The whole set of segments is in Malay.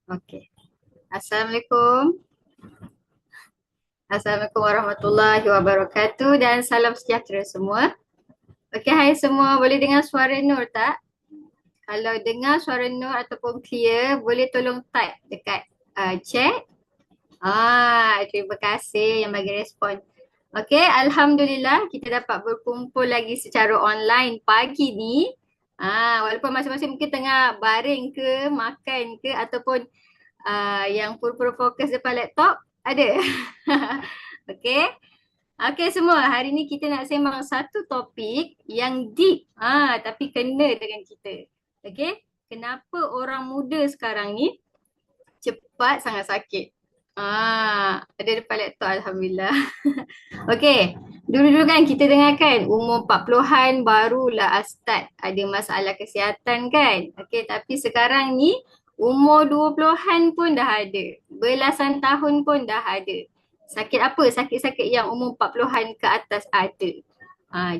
Okey. Assalamualaikum. Assalamualaikum warahmatullahi wabarakatuh dan salam sejahtera semua. Okey, hai semua. Boleh dengar suara Nur tak? Kalau dengar suara Nur ataupun clear, boleh tolong type dekat chat. Terima kasih yang bagi respon. Okey, Alhamdulillah kita dapat berkumpul lagi secara online pagi ni. Walaupun masing-masing mungkin tengah baring ke, makan ke ataupun yang pura-pura fokus depan laptop, ada. Okey. Okey semua, hari ni kita nak sembang satu topik yang deep tapi kena dengan kita. Okey. Kenapa orang muda sekarang ni cepat sangat sakit? Ada depan laptop alhamdulillah. Okey. Dulu-dulu kan kita dengar kan umur 40-an barulah start ada masalah kesihatan kan. Okey, tapi sekarang ni umur 20-an pun dah ada. Belasan tahun pun dah ada. Sakit apa? Sakit-sakit yang umur 40-an ke atas ada.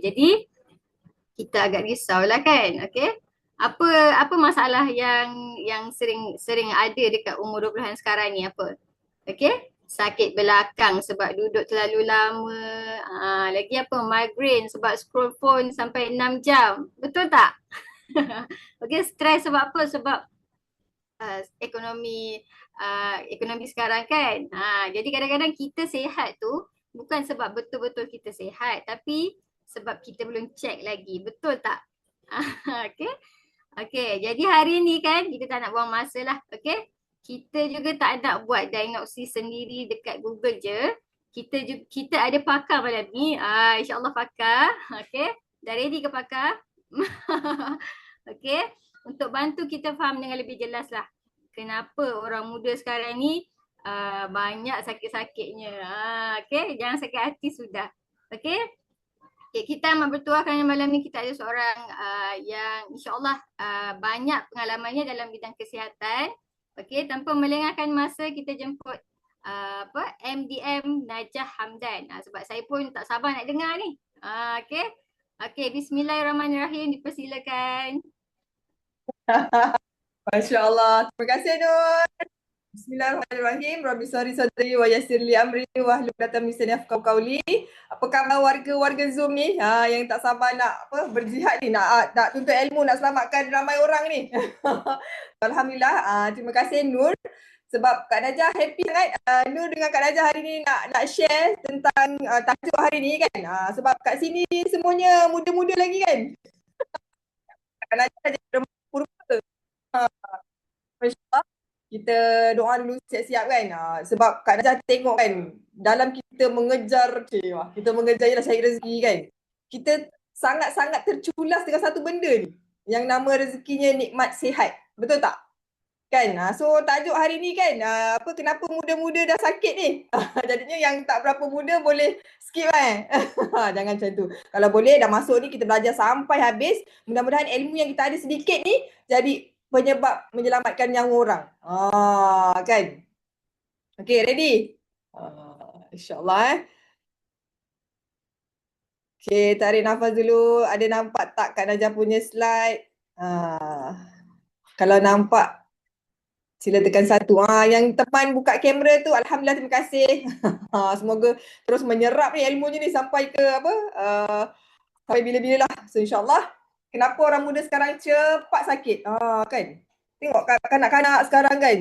Jadi kita agak risau lah kan. Okey. Apa apa masalah yang sering sering ada dekat umur 20-an sekarang ni apa? Okey. Sakit belakang sebab duduk terlalu lama. Lagi apa? Migraine sebab scroll phone sampai 6 jam. Betul tak? Okey, stres sebab apa? Sebab ekonomi ekonomi sekarang kan. Jadi kadang-kadang kita sihat tu bukan sebab betul-betul kita sihat tapi sebab kita belum check lagi. Betul tak? Okey. Okey, jadi hari ni kan kita tak nak buang masa lah. Okey. Kita juga tak nak buat diagnosis sendiri dekat Google je. Kita ada pakar malam ni. InsyaAllah pakar. Okey. Dah ready ke pakar? Okey. Untuk bantu kita faham dengan lebih jelas lah. Kenapa orang muda sekarang ni banyak sakit-sakitnya. Okey. Jangan sakit hati sudah. Okey. Okay, kita amat bertuah kerana malam ni kita ada seorang yang insyaAllah banyak pengalamannya dalam bidang kesihatan. Okey, tanpa melengahkan masa kita jemput MDM Najah Hamdan. Sebab saya pun tak sabar nak dengar ni. Okey. Okey, bismillahirrahmanirrahim, dipersilakan. Masya Allah. Terima kasih Nur. Bismillahirrahmanirrahim. Rabbi sari sadri wa yassir li amri wa hlul 'uqdatam min lisani yafqahu qawli. Apa khabar warga-warga Zoom ni yang tak sabar nak berjihad ni, nak tuntut ilmu, nak selamatkan ramai orang ni. Alhamdulillah. Terima kasih Nur sebab Kak Najah happy sangat Nur dengan Kak Najah hari ni nak share tentang tajuk hari ni kan. Sebab kat sini semuanya muda-muda lagi kan. Kak Najah jadi pura-pura. InsyaAllah kita doa dulu siap-siap kan. Sebab Kak Najah tengok kan dalam kita mengejar kita mengejar ialah cari rezeki kan. Kita sangat-sangat terculas dengan satu benda ni yang nama rezekinya nikmat sihat. Betul tak? Kan? So tajuk hari ni kan kenapa muda-muda dah sakit ni. Jadinya yang tak berapa muda boleh skip Jangan macam tu. Kalau boleh dah masuk ni kita belajar sampai habis. Mudah-mudahan ilmu yang kita ada sedikit ni jadi penyebab menyelamatkan nyawa orang. Kan? Okay, ready? InsyaAllah Okay, tarik nafas dulu. Ada nampak tak Kak Najah punya slide? Kalau nampak, sila tekan satu. Yang teman buka kamera tu, alhamdulillah, terima kasih. Semoga terus menyerap ni ilmunya ni sampai ke sampai bila-bila lah. So insyaAllah, kenapa orang muda sekarang cepat sakit? Kan? Tengok kanak-kanak sekarang kan.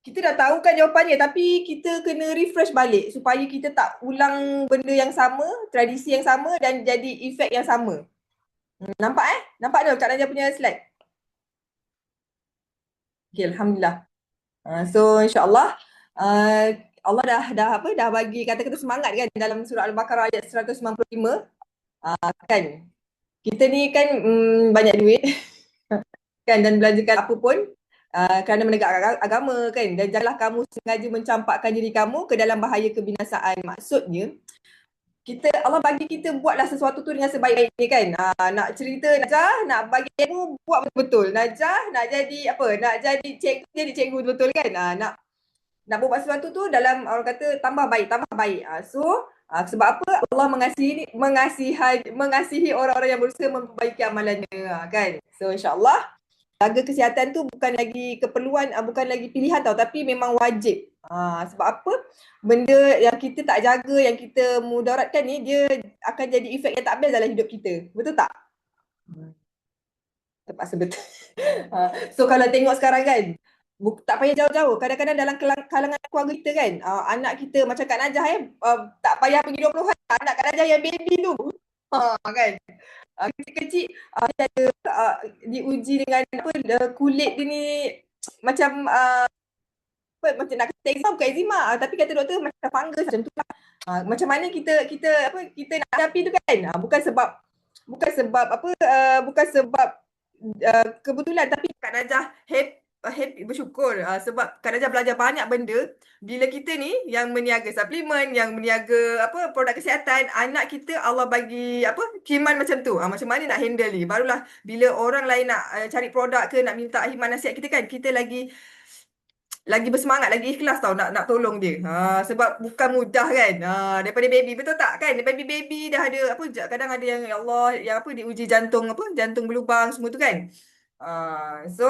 Kita dah tahu kan jawapannya tapi kita kena refresh balik supaya kita tak ulang benda yang sama, tradisi yang sama dan jadi efek yang sama. Nampak Nampak tu Kak Najah punya slide? Okay, alhamdulillah. So insyaAllah Allah dah bagi kata-kata semangat kan dalam surah Al-Baqarah ayat 195. Kan kita ni kan banyak duit kan dan belanjakan apa pun kerana menegakkan agama kan, dan janganlah kamu sengaja mencampakkan diri kamu ke dalam bahaya kebinasaan. Maksudnya Allah bagi kita buatlah sesuatu tu dengan sebaik-baiknya kan. Nak cerita Najah, nak bagi ilmu buat betul-betul. Najah nak jadi nak jadi cikgu betul-betul kan. Nak buat sesuatu tu dalam orang kata tambah baik. Sebab apa? Allah mengasihi orang-orang yang berusaha memperbaiki amalannya kan. So insyaAllah jaga kesihatan tu bukan lagi keperluan, bukan lagi pilihan tau, tapi memang wajib. Sebab apa? Benda yang kita tak jaga, yang kita mudaratkan ni, dia akan jadi efek yang tak best dalam hidup kita. Betul tak? Terpaksa betul. So kalau tengok sekarang kan, tak payah jauh-jauh. Kadang-kadang dalam kalangan keluarga kita kan, anak kita macam Kak Najah tak payah pergi 20-an, anak Kak Najah yang baby tu. Kan? Kecil-kecil dia ada diuji dengan apa, kulit dia ni macam macam nak kata eczema, bukan eczema, tapi kata doktor macam fungus macam tu lah. Macam mana kita nak hadapi tu kan, bukan sebab kebetulan, tapi Kak Najah happy bersyukur sebab Kak Najah belajar banyak benda. Bila kita ni yang meniaga suplemen, yang meniaga produk kesihatan, anak kita Allah bagi khidmat macam tu. Macam mana nak handle ni, barulah bila orang lain nak cari produk ke, nak minta khidmat nasihat kita kan, kita lagi bersemangat, lagi ikhlas tau nak tolong dia. Sebab bukan mudah kan. Daripada baby, betul tak kan? Daripada baby dah ada kadang ada yang ya Allah, yang diuji jantung jantung berlubang semua tu kan. So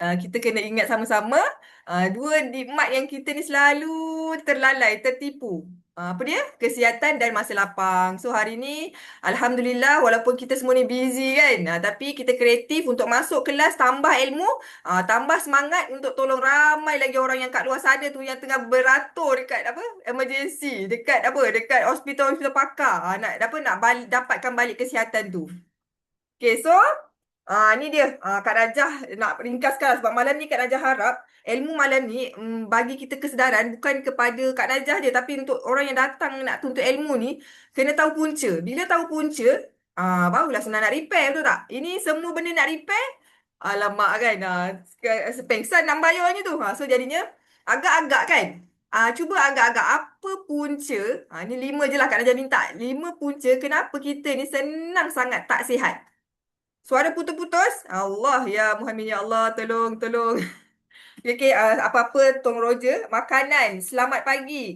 kita kena ingat sama-sama, dua nikmat yang kita ni selalu terlalai, tertipu. Apa dia? Kesihatan dan masa lapang. So hari ni Alhamdulillah, walaupun kita semua ni busy kan, tapi kita kreatif untuk masuk kelas, tambah ilmu, tambah semangat untuk tolong ramai lagi orang yang kat luar sana tu, yang tengah beratur dekat emergency, dekat hospital pakar, nak dapatkan balik kesihatan tu. Okay, so ni dia Kak Najah nak ringkaskan, sebab malam ni Kak Najah harap ilmu malam ni bagi kita kesedaran, bukan kepada Kak Najah je, tapi untuk orang yang datang nak tuntut ilmu ni, kena tahu punca. Bila tahu punca, barulah senang nak repair, betul tak? Ini semua benda nak repair, alamak kan, sepengsan nak bayarnya tu. So jadinya agak-agak kan, cuba agak-agak apa punca. Ni 5 je lah Kak Najah minta, 5 punca kenapa kita ni senang sangat tak sihat. Suara putus-putus. Allah, ya Muhammad, ya Allah, tolong. Okay, apa-apa Tong Roger, makanan, selamat pagi.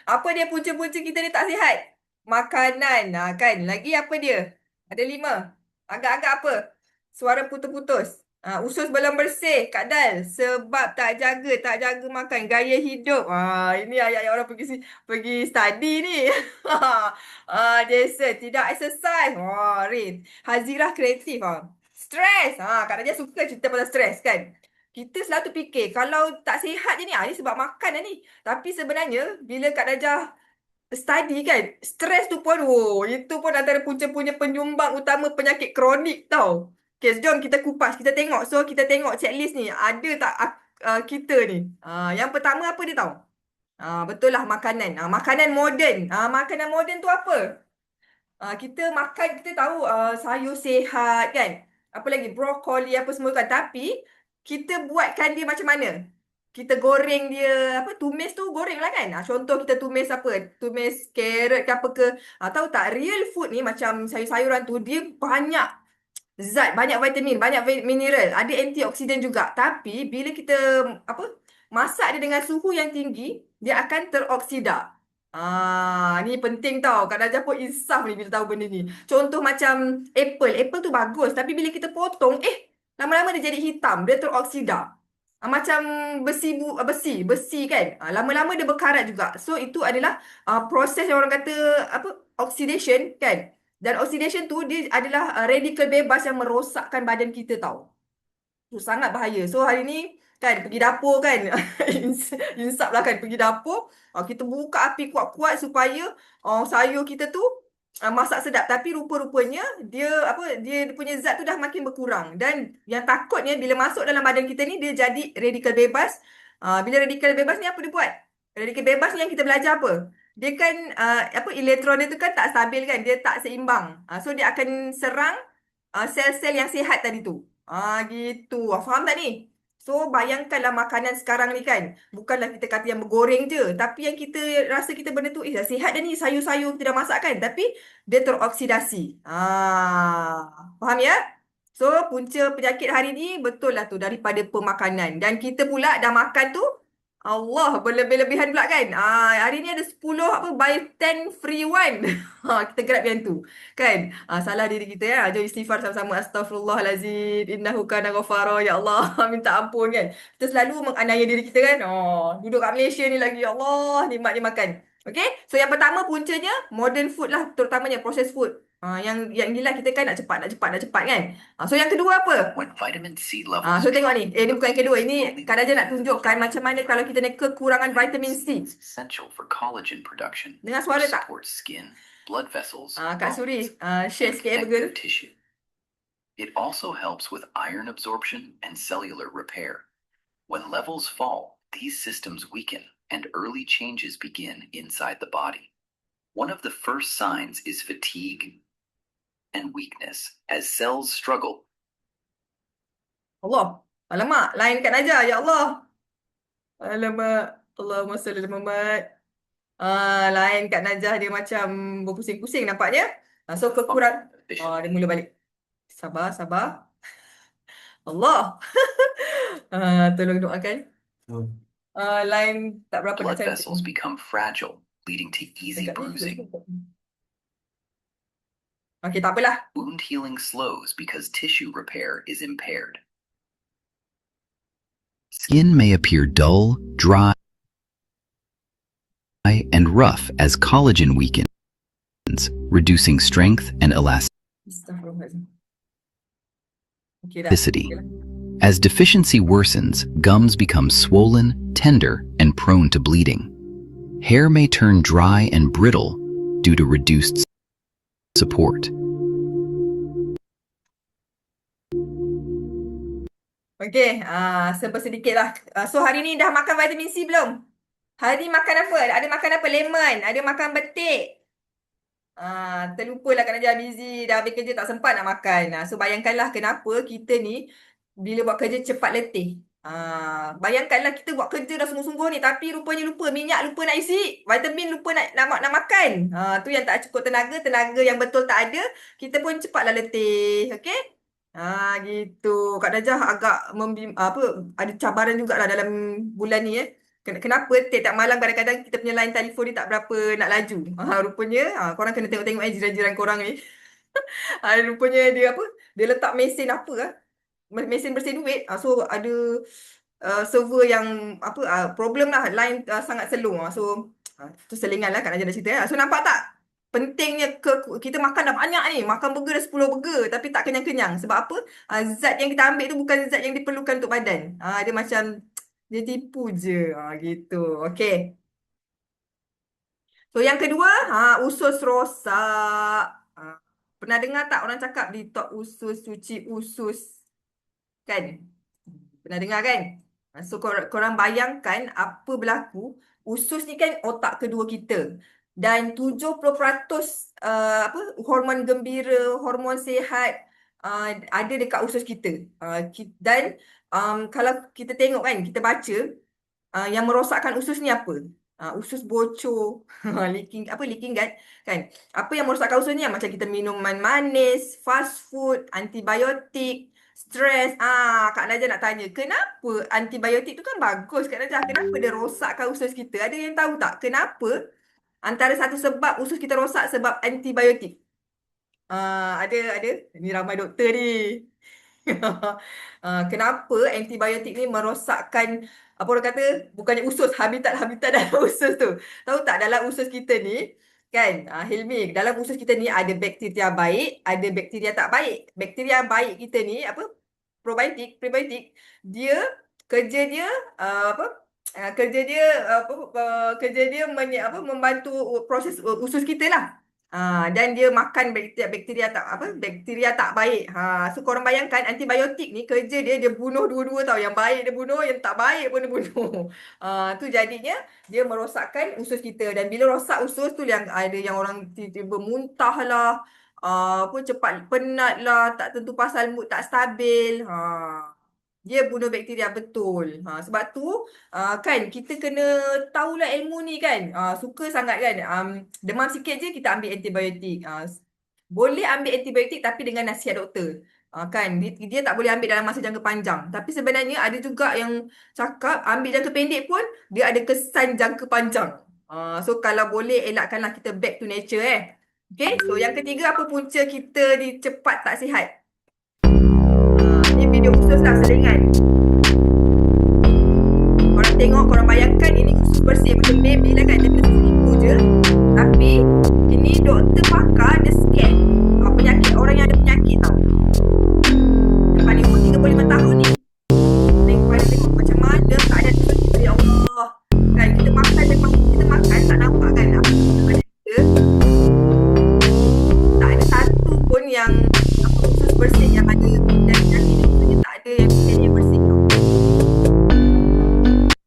Apa dia punca-punca kita ni tak sihat? Makanan, kan? Lagi apa dia? Ada 5. Agak-agak apa? Suara putus-putus. Usus belum bersih, Kak Dal. Sebab tak jaga makan. Gaya hidup. Ini ayat-ayat orang pergi study ni. Jason, tidak exercise. Rin. Hazirah kreatif. Stres. Kak Najah suka cerita pasal stres kan. Kita selalu fikir kalau tak sihat je ni, ni sebab makan lah ni. Tapi sebenarnya bila Kak Najah study kan, stres tu pun, itu pun antara punca-punca penyumbang utama penyakit kronik tau. Okay, jom kita kupas, kita tengok. So kita tengok checklist ni, ada tak kita ni. Yang pertama apa dia tahu? Betul lah, makanan. Makanan moden. Makanan moden tu apa? Kita makan, kita tahu sayur sihat kan, apa lagi, brokoli apa semua kan, tapi kita buatkan dia macam mana? Kita goreng dia, tumis tu goreng lah kan. Contoh kita tumis tumis carrot ke apa ke. Tahu tak, real food ni macam sayur-sayuran tu, dia banyak zat, banyak vitamin, banyak mineral, ada antioksidan juga. Tapi bila kita masak dia dengan suhu yang tinggi, dia akan teroksida. Ni penting tau. Kak Najah pun insaf ni bila tahu benda ni. Contoh macam apple. Apple tu bagus, tapi bila kita potong, lama-lama dia jadi hitam. Dia teroksida. Macam besi kan. Lama-lama dia berkarat juga. So itu adalah proses yang orang kata oxidation kan. Dan oxidation tu dia adalah radikal bebas yang merosakkan badan kita tau. Tu sangat bahaya. So hari ni kan pergi dapur kan. Insap lah kan pergi dapur. Kita buka api kuat-kuat supaya sayur kita tu masak sedap. Tapi rupa-rupanya dia punya zat tu dah makin berkurang. Dan yang takutnya bila masuk dalam badan kita ni, dia jadi radikal bebas. Bila radikal bebas ni apa dia buat? Radikal bebas ni yang kita belajar apa? Dia kan elektron dia tu kan tak stabil kan. Dia tak seimbang. So dia akan serang sel-sel yang sihat tadi tu. Gitu. Faham tak ni? So, bayangkanlah makanan sekarang ni kan. Bukanlah kita kata yang bergoreng je. Tapi yang kita rasa kita benda tu, dah sihat dah ni. Sayur-sayur kita dah masak kan. Tapi, dia teroksidasi. Faham ya? So, punca penyakit hari ni betul lah tu daripada pemakanan. Dan kita pula dah makan tu, Allah, berlebih-lebihan pula kan. Hari ni ada 10 buy 10 free one. Kita grab yang tu. Kan? Salah diri kita ya. Jom istighfar sama-sama. Astaghfirullahalazim. Innahu kana ghafara. Ya Allah, minta ampun kan. Kita selalu menganiaya diri kita kan. Duduk kat Malaysia ni lagi. Ya Allah, nikmat dia makan. Okay? So yang pertama puncanya modern food lah, terutamanya processed food. Yang gila kita kan nak cepat kan. So yang kedua apa? When vitamin C levels So tengok ni. Ni bukan yang kedua. Ini Kak Raja nak tunjukkan macam mana kalau kita ni kekurangan vitamin C. is essential for collagen production, Dengar suara which tak? supports skin, blood vessels, Kak Suri, share and sikit connective burger. tissue. It also helps with iron absorption and cellular repair. When levels fall, these systems weaken and early changes begin inside the body. One of the first signs is fatigue and weakness as cells struggle. Allah. Alamak, lain Kak Raja. Ya Allah. Alamak. Allahumma salli ala Muhammad. Lain Kak Najah, dia macam berpusing-pusing nampaknya. So kekurang. Dia mula balik. Sabar. Allah. Tolong doakan. Lain tak berapa nak Blood cantik. vessels become fragile, leading to easy Dekat ni, bruising. Okey, tak apalah. Wound healing slows because tissue repair is impaired. Skin may appear dull, dry, and rough as collagen weakens, reducing strength and Astaghfirullahaladzim. Okey dah. elasticity. Okey lah. As deficiency worsens, gums become swollen, tender, and prone to bleeding. Hair may turn dry and brittle due to reduced support. Okey, sedikit lah. So hari ni dah makan vitamin C belum? Hari ni makan apa? Ada makan apa? Lemon. Ada makan betik. Terlupalah kerana dah busy, dah habis kerja tak sempat nak makan. So bayangkanlah kenapa kita ni bila buat kerja cepat letih. Bayangkanlah kita buat kerja dah sungguh-sungguh ni tapi rupanya lupa minyak, lupa nak isi, vitamin lupa nak makan. Tu yang tak cukup tenaga yang betul tak ada, kita pun cepatlah letih. Okey? Gitu. Kak Najah agak ada cabaran jugalah dalam bulan ni Kenapa tiap-tiap malam kadang-kadang kita punya line telefon ni tak berapa nak laju. Rupanya korang kena tengok-tengok jiran-jiran korang ni. Rupanya dia dia letak mesin mesin bersih duit. So ada server yang problem lah, line sangat slow. So tu selingan lah Kak Najah dah cerita. So nampak tak? Pentingnya kita makan dah banyak ni. Makan burger dah 10 burger tapi tak kenyang-kenyang. Sebab apa? Zat yang kita ambil tu bukan zat yang diperlukan untuk badan. Dia macam dia tipu je. Gitu. Okey. So yang kedua, usus rosak. Pernah dengar tak orang cakap detox usus, cuci usus? Kan? Pernah dengar kan? So korang bayangkan apa berlaku. Usus ni kan otak kedua kita. Dan 70% hormon gembira, hormon sihat ada dekat usus kita. Dan kalau kita tengok kan, kita baca yang merosakkan usus ni apa? Usus bocor, leaking gut kan. Apa yang merosakkan usus ni? Macam kita minuman manis, fast food, antibiotik, stres. Kak Najah nak tanya, kenapa antibiotik tu kan bagus Kak Najah? Kenapa dia rosakkan usus kita? Ada yang tahu tak? Kenapa? Antara satu sebab usus kita rosak sebab antibiotik. Ada. Ni ramai doktor ni. Kenapa antibiotik ni merosakkan orang kata bukannya usus, habitat dalam usus tu. Tahu tak dalam usus kita ni kan, Hilmi, dalam usus kita ni ada bakteria baik, ada bakteria tak baik. Bakteria baik kita ni prebiotik, dia kerja dia membantu proses usus kita lah. Dan dia makan bakteria tak baik. So korang bayangkan antibiotik ni kerja dia bunuh dua-dua tau. Yang baik dia bunuh, yang tak baik pun dia bunuh. Tu jadinya dia merosakkan usus kita. Dan bila rosak usus tu yang ada yang orang tiba-tiba muntah lah, cepat penat lah, tak tentu pasal mood tak stabil. Dia bunuh bakteria betul. Sebab tu kan kita kena tahulah ilmu ni kan. Suka sangat kan. Demam sikit je kita ambil antibiotik. Boleh ambil antibiotik tapi dengan nasihat doktor. Kan dia tak boleh ambil dalam masa jangka panjang. Tapi sebenarnya ada juga yang cakap ambil jangka pendek pun dia ada kesan jangka panjang. So kalau boleh elakkanlah kita back to nature Okay, so yang ketiga apa punca kita ni cepat tak sihat? Ni video usus lah selingan. Korang tengok, korang bayangkan ini usus bersih macam baby lah kan, dia kena seribu je. Tapi ini doktor pakar dia scan penyakit orang yang ada penyakit tau. Lepas ni umur 35 tahun ni tengok macam mana keadaan usus kita, ya Allah. Kan kita makan tak nampak kan apa pada kita. Tak ada satu pun yang usus bersih yang ada dan penyakit ni tak ada yang bersih tau.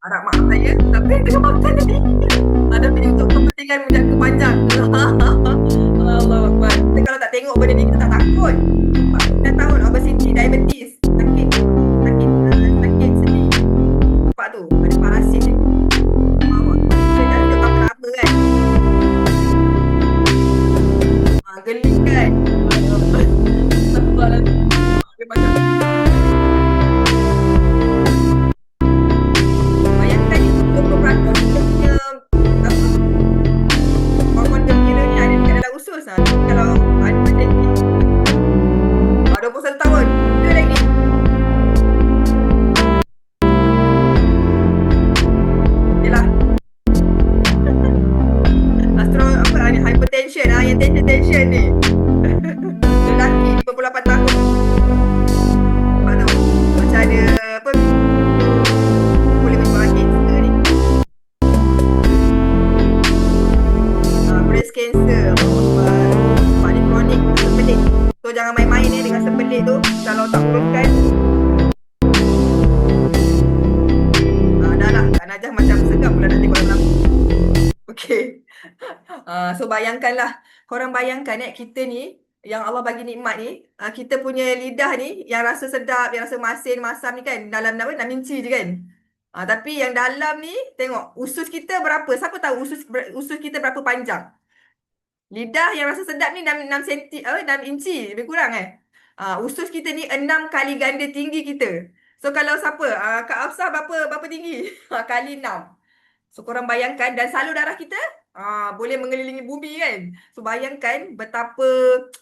Harap maaf saya, tapi tengah makan tadi. Tapi untuk kepentingan jangka panjang. Allah Akbar. Kita kalau tak tengok benda ni kita tak takut. Dah tahu obesity, diabetes, sakit sedih. Nampak tu, ada parasit ni. Kita dah hidup tak lama kan. Geling kan. Dia macam bayangkan ni 20% kita punya hormon gembira ni ada dekat dalam usus. Kalau ada macam ni 21 tahun ada lagi. Yelah ni hypertension yang tension ni. Lelaki 28 tahun. Nampak tu macam ada apa boleh menyebabkan kanser ni. Breast cancer. Nampak ni kronik sembelit. So jangan main-main ni dengan sembelit tu. Kalau tak uruskan dah lah. Kak Najah macam segan pula nak tengok dalam. Okay. So bayangkanlah. Korang bayangkan kita ni yang Allah bagi nikmat ni, kita punya lidah ni yang rasa sedap, yang rasa masin, masam ni kan, dalam 6 inci je kan. Tapi yang dalam ni tengok usus kita berapa? Siapa tahu usus kita berapa panjang? Lidah yang rasa sedap ni 6 inci lebih kurang usus kita ni 6 kali ganda tinggi kita. So kalau siapa? Kak Hafsah berapa tinggi? Kali 6. So korang bayangkan, dan salur darah kita boleh mengelilingi bumi kan. So bayangkan betapa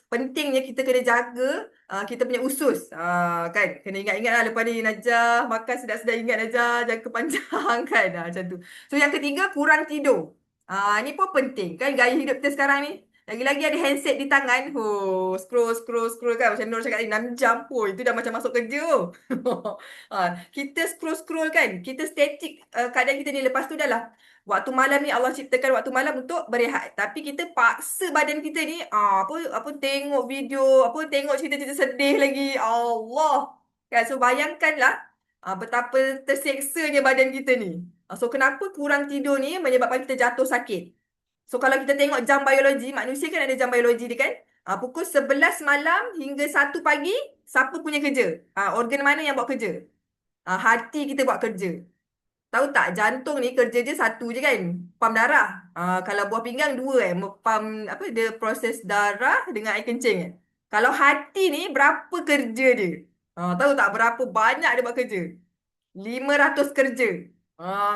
pentingnya kita kena jaga kita punya usus. Kan kena ingat-ingat lah lepas ni Najah makan sedap-sedap, ingat Najah jangka panjang kan. Macam tu. So yang ketiga, kurang tidur. Ni pun penting kan, gaya hidup kita sekarang ni. Lagi-lagi ada handset di tangan. Scroll kan. Macam Nur cakap tadi 6 jam pun. Itu dah macam masuk kerja. Kita scroll kan. Kita static keadaan kita ni. Lepas tu dah lah. Waktu malam ni Allah ciptakan waktu malam untuk berehat. Tapi kita paksa badan kita ni apa tengok video, tengok cerita-cerita sedih lagi. Allah. Kan? So bayangkanlah betapa terseksanya badan kita ni. So kenapa kurang tidur ni menyebabkan kita jatuh sakit. So kalau kita tengok jam biologi, manusia kan ada jam biologi dia kan. Pukul 11 malam hingga 1 pagi, siapa punya kerja? Organ mana yang buat kerja? Hati kita buat kerja. Tahu tak, jantung ni kerja je satu je kan, pam darah. Kalau buah pinggang 2 pam dia proses darah dengan air kencing. Kalau hati ni berapa kerja dia? Tahu tak berapa banyak dia buat kerja? 500 kerja.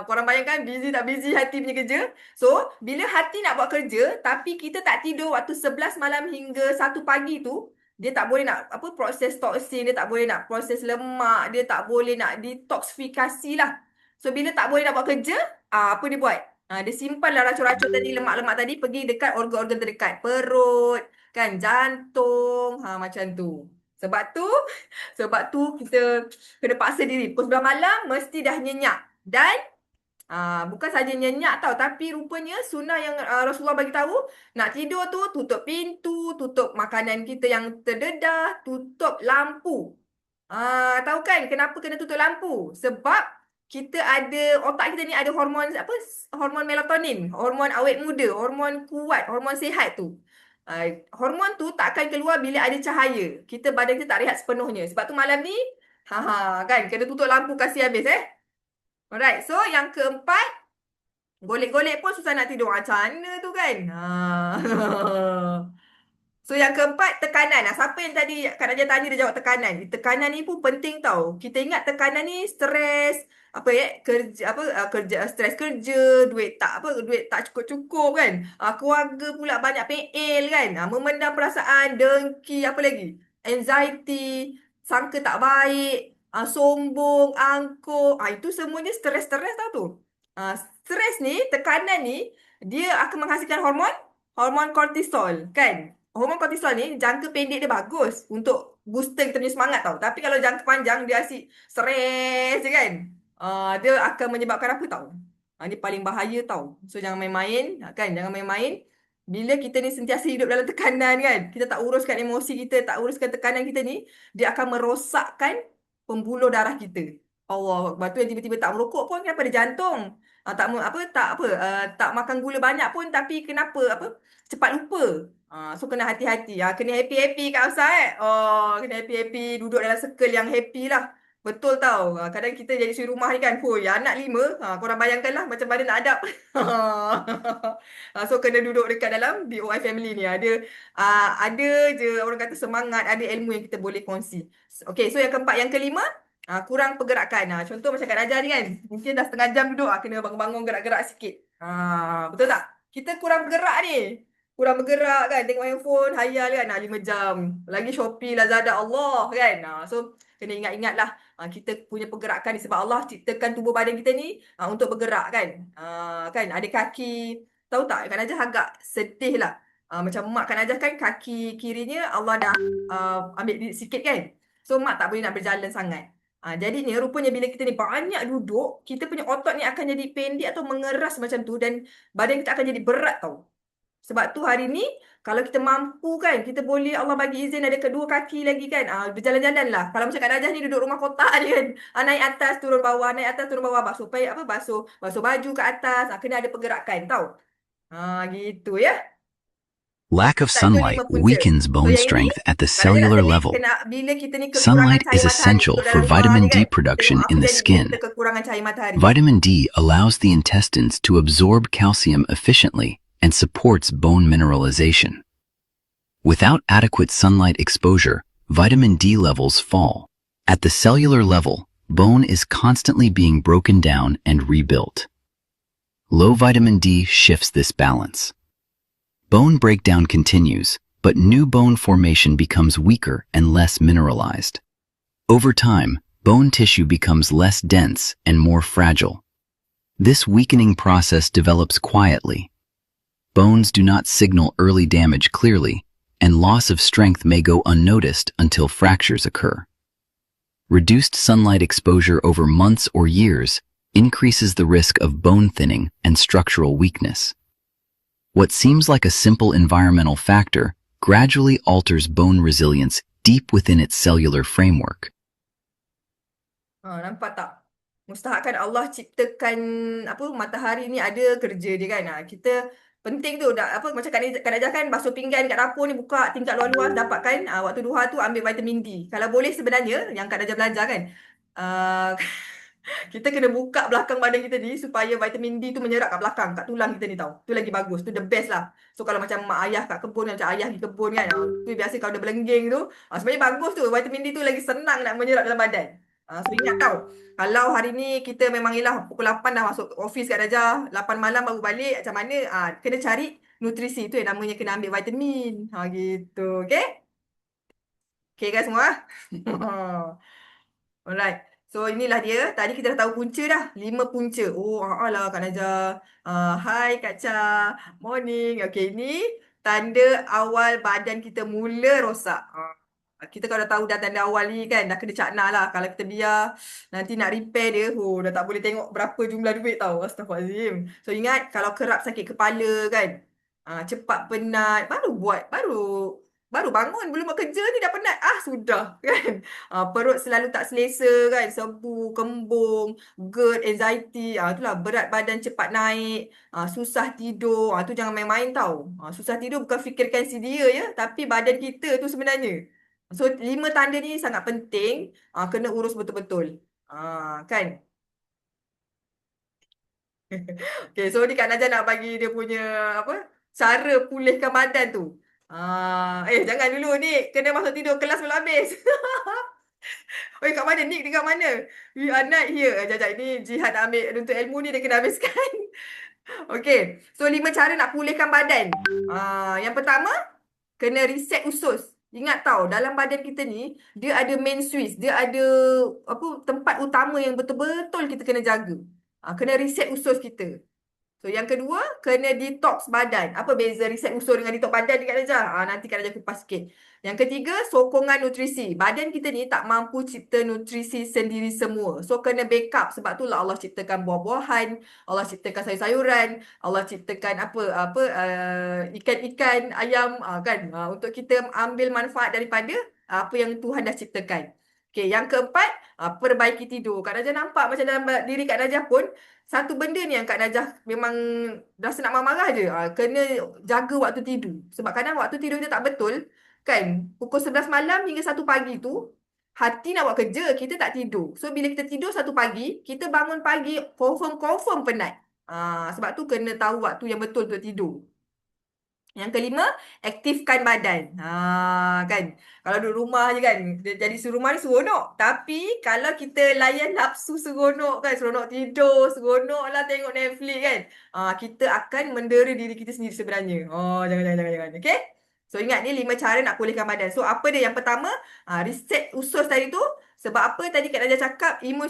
Korang bayangkan busy tak busy hati punya kerja. So bila hati nak buat kerja tapi kita tak tidur waktu 11 malam hingga 1 pagi tu, dia tak boleh nak proses toksin, dia tak boleh nak proses lemak, dia tak boleh nak detoksifikasi lah. So bila tak boleh nak buat kerja, apa dia buat? Dia simpanlah racun-racun tadi, lemak-lemak tadi pergi dekat organ-organ terdekat. Perut, kan, jantung, macam tu. Sebab tu kita kena paksa diri. Pukul 9 malam mesti dah nyenyak. Dan bukan saja nyenyak tau, tapi rupanya sunnah yang Rasulullah bagi tahu, nak tidur tu tutup pintu, tutup makanan kita yang terdedah, tutup lampu. Tahu kan kenapa kena tutup lampu? Sebab otak kita ni ada hormon hormon melatonin, hormon awet muda, hormon kuat, hormon sihat tu. Hormon tu tak akan keluar bila ada cahaya. Badan kita tak rehat sepenuhnya. Sebab tu malam ni kan kena tutup lampu kasih habis Alright. So yang keempat, golek-golek pun susah nak tidur. Macam mana tu kan? So yang keempat, tekanan. Siapa yang tadi Kak Nadia tanya dia jawab tekanan. Tekanan ni pun penting tau. Kita ingat tekanan ni stres, apa ya, kerja apa kerja stres kerja, duit tak cukup-cukup kan. Keluarga pula banyak PL kan. Memendam perasaan, dengki, apa lagi? Anxiety, sangka tak baik, sombong, angkuh. Itu semuanya stres-stres tau tu. Stres ni, tekanan ni, dia akan menghasilkan hormon kortisol kan. Hormon kortisol ni jangka pendek dia bagus untuk booster kita punya semangat tau. Tapi kalau jangka panjang dia asyik stres je kan. Dia akan menyebabkan apa tau? Ni paling bahaya tau. So jangan main-main kan. Jangan main-main. Bila kita ni sentiasa hidup dalam tekanan kan. Kita tak uruskan emosi kita, tak uruskan tekanan kita ni. Dia akan merosakkan pembuluh darah kita. Allah Akbar. Tu yang tiba-tiba tak merokok pun kenapa ada jantung. Tak makan gula banyak pun tapi kenapa cepat lupa. So kena hati-hati. Kena happy-happy kat outside. Kena happy-happy. Duduk dalam circle yang happy lah. Betul tau. Kadang kita jadi suri rumah ni kan. Anak 5. Korang bayangkanlah macam mana nak adap. So kena duduk dekat dalam BOI family ni. Ada je orang kata semangat. Ada ilmu yang kita boleh kongsi. Okay, so yang keempat. Yang kelima. Kurang pergerakan. Contoh macam Kak Raja ni kan. Mungkin dah setengah jam duduk. Kena bangun-bangun gerak-gerak sikit. Betul tak? Kita kurang bergerak ni. Kurang bergerak kan. Tengok handphone. Hayal kan. 5 jam. Lagi Shopee, Lazada. Allah kan. So kena ingat-ingat lah. Kita punya pergerakan ni. Sebab Allah ciptakan tubuh badan kita ni. Untuk bergerak kan. Kan ada kaki. Tahu tak? Kak Najah agak sedih lah. Macam mak Kak Najah kan. Kaki kirinya Allah dah ambil sikit kan. So mak tak boleh nak berjalan sangat. Jadinya rupanya bila kita ni banyak duduk, kita punya otot ni akan jadi pendek atau mengeras macam tu dan badan kita akan jadi berat tau. Sebab tu hari ni kalau kita mampu kan, kita boleh Allah bagi izin ada kedua kaki lagi kan. Berjalan-jalan lah. Kalau macam Kak Najah ni duduk rumah kotak je kan. Naik atas turun bawah, naik atas turun bawah, basuh baju ke atas. Kena ada pergerakan tau. Gitu ya. Lack of sunlight weakens bone strength at the cellular level. Sunlight is essential for vitamin D production in the skin. Vitamin D allows the intestines to absorb calcium efficiently and supports bone mineralization. Without adequate sunlight exposure, vitamin D levels fall. At the cellular level, bone is constantly being broken down and rebuilt. Low vitamin D shifts this balance. Bone breakdown continues, but new bone formation becomes weaker and less mineralized. Over time, bone tissue becomes less dense and more fragile. This weakening process develops quietly. Bones do not signal early damage clearly, and loss of strength may go unnoticed until fractures occur. Reduced sunlight exposure over months or years increases the risk of bone thinning and structural weakness. What seems like a simple environmental factor gradually alters bone resilience deep within its cellular framework. Nampak tak? Mustahakkan Allah ciptakan matahari ni ada kerja dia kan. Kita penting tu macam Kak Najah kan basuh pinggan kat dapur ni, buka tingkat luar-luar dapat kan waktu duha tu ambil vitamin D. Kalau boleh sebenarnya yang Kak Najah belajar kan. Kita kena buka belakang badan kita ni supaya vitamin D tu menyerap kat belakang, kat tulang kita ni tau. Tu lagi bagus, tu the best lah. So kalau macam mak ayah kat kebun, macam ayah di kebun kan, tu biasa kalau dia belengging tu, sebenarnya bagus tu. Vitamin D tu lagi senang nak menyerap dalam badan. So ingat tau, kalau hari ni kita memang ialah pukul 8 dah masuk office kat Raja, 8 malam baru balik, macam mana? Kena cari nutrisi tu yang namanya kena ambil vitamin. Gitu, okay? Okay guys semua? Alright. So inilah dia. Tadi kita dah tahu punca dah. 5 punca. Alah Kak Najah. Hai Kak Cha. Morning. Okay, ini tanda awal badan kita mula rosak. Kita kalau dah tahu dah tanda awal ni kan, dah kena cakna lah. Kalau kita biar nanti nak repair dia, dah tak boleh tengok berapa jumlah duit tau. Astaghfirullahaladzim. So ingat, kalau kerap sakit kepala kan, cepat penat, baru bangun, belum bekerja ni dah penat. Sudah kan. Perut selalu tak selesa kan, sebu, kembung, GERD, anxiety. Itulah berat badan cepat naik, susah tidur. Tu jangan main-main tau. Susah tidur bukan fikirkan si dia ya, tapi badan kita tu sebenarnya. So 5 tanda ni sangat penting, kena urus betul-betul. Kan? Okay, so ni Kak Najah nak bagi dia punya cara pulihkan badan tu. Jangan dulu ni. Kena masuk tidur. Kelas belum habis. Oi, kat mana? Nick dekat mana? We are not here. Jajak, ni Jihad nak ambil untuk ilmu ni dia kena habiskan. Okay. So, 5 cara nak pulihkan badan. Yang pertama, kena reset usus. Ingat tau, dalam badan kita ni, dia ada main switch. Dia ada tempat utama yang betul-betul kita kena jaga. Kena reset usus kita. So, yang kedua, kena detox badan. Apa beza reset usus dengan detox badan ni Kak Najah? Nanti Kak Najah kupas sikit. Yang ketiga, sokongan nutrisi. Badan kita ni tak mampu cipta nutrisi sendiri semua. So, kena backup. Sebab tu lah Allah ciptakan buah-buahan, Allah ciptakan sayur-sayuran, Allah ciptakan ikan-ikan, ayam, kan? Untuk kita ambil manfaat daripada apa yang Tuhan dah ciptakan. Okay, yang keempat, perbaiki tidur. Kak Najah nampak macam dalam diri Kak Najah pun, satu benda ni yang Kak Najah memang rasa nak marah-marah je. Kena jaga waktu tidur. Sebab kadang waktu tidur kita tak betul. Kan? Pukul 11 malam hingga 1 pagi tu, hati nak buat kerja, kita tak tidur. So, bila kita tidur 1 pagi, kita bangun pagi, confirm penat. Sebab tu kena tahu waktu yang betul untuk tidur. Yang kelima, aktifkan badan. Kan? Kalau duduk rumah je kan, jadi rumah ni seronok. Tapi kalau kita layan nafsu seronok kan, seronok tidur, seronok lah tengok Netflix kan, kita akan mendera diri kita sendiri sebenarnya. Jangan. Okay? So ingat ni 5 cara nak pulihkan badan. So apa dia? Yang pertama, reset usus tadi tu. Sebab apa tadi Kak Najah cakap, imun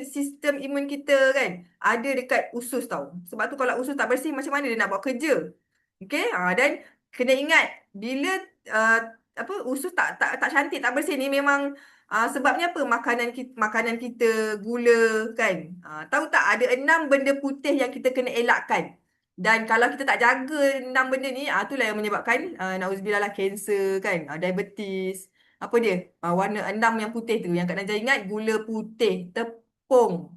sistem kita kan ada dekat usus tau. Sebab tu kalau usus tak bersih, macam mana dia nak buat kerja? Okay, dan kena ingat bila usus tak cantik, tak bersih ni memang sebabnya apa? Makanan kita gula kan. Tahu tak ada 6 benda putih yang kita kena elakkan. Dan kalau kita tak jaga 6 benda ni, itulah yang menyebabkan nauzubillah lah kanser kan, diabetes. Apa dia? Warna 6 yang putih tu. Yang Kak Najah ingat, gula putih, tepung.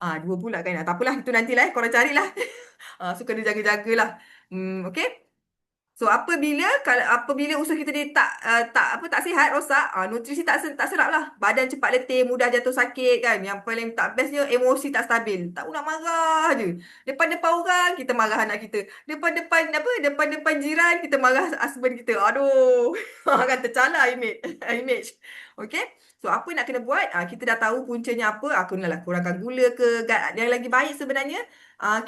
2 pula kan. Tak apalah, itu nantilah korang carilah. So kena jaga-jagalah. Okay. So apabila usus kita ni tak sihat, rosak, nutrisi tak serap lah. Badan cepat letih, mudah jatuh sakit kan. Yang paling tak bestnya emosi tak stabil. Tak nak marah je. Depan-depan orang kita marah anak kita. Depan-depan jiran kita marah husband kita. Aduh. Kan tercalar image. Okay. So apa nak kena buat? Kita dah tahu puncanya apa. Kenalah kurangkan gula ke. Yang lagi baik sebenarnya,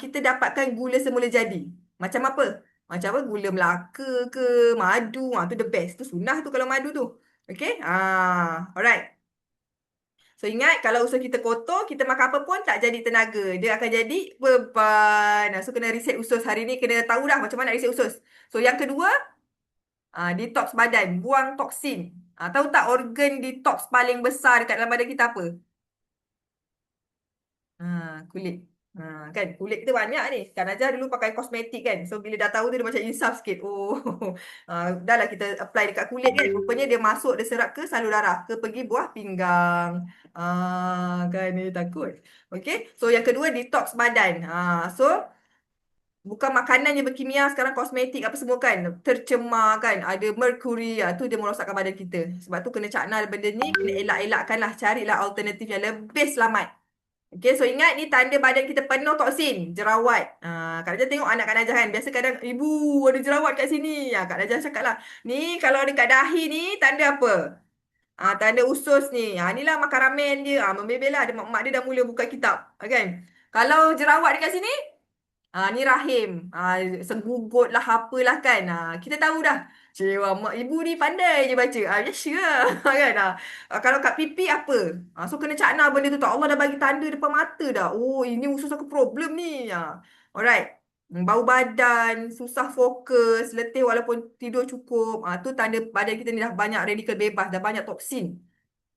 kita dapatkan gula semula jadi. Macam apa? Macam apa? Gula Melaka ke, madu. Tu the best. Tu sunnah tu kalau madu tu. Okay? Alright. So ingat, kalau usus kita kotor, kita makan apa pun tak jadi tenaga. Dia akan jadi beban. So kena reset usus. Hari ni kena tahu dah macam mana nak reset usus. So yang kedua, detox badan. Buang toksin. Tahu tak organ detox paling besar dekat dalam badan kita apa? Kulit. Kan kulit kita banyak ni. Kan Najah dulu pakai kosmetik kan. So bila dah tahu tu dia macam insaf sikit. Dah lah kita apply dekat kulit kan. Rupanya dia masuk, dia serap ke salur darah, ke pergi buah pinggang. Kan ni takut. Okay. So yang kedua, detox badan. So bukan makanan yang berkimia, sekarang kosmetik apa semua kan tercemar kan, ada merkuri, tu dia merosakkan badan kita. Sebab tu kena caknal benda ni, kena elak-elakkan lah, carilah alternatif yang lebih selamat. Okay, so ingat ni tanda badan kita penuh toksin, jerawat. Kak Najah tengok anak Kak Najah kan, biasa kadang, ibu ada jerawat kat sini. Kak Najah cakap lah, ni kalau dekat dahi ni tanda apa? Tanda usus ni. Inilah makan ramen dia. Membebel lah, mak dia dah mula buka kitab. Kan? Kalau jerawat dekat sini, ni rahim. Senggugut lah, apalah kan. Kita tahu dah. Cewa, mak ibu ni pandai je baca. Biasa lah. Kan? Kalau kat pipi apa? So kena cakna benda tu tak. Allah dah bagi tanda depan mata dah. Oh, ini usus aku problem ni. Alright. Bau badan, susah fokus, letih walaupun tidur cukup. Tu tanda badan kita ni dah banyak radikal bebas, dah banyak toksin.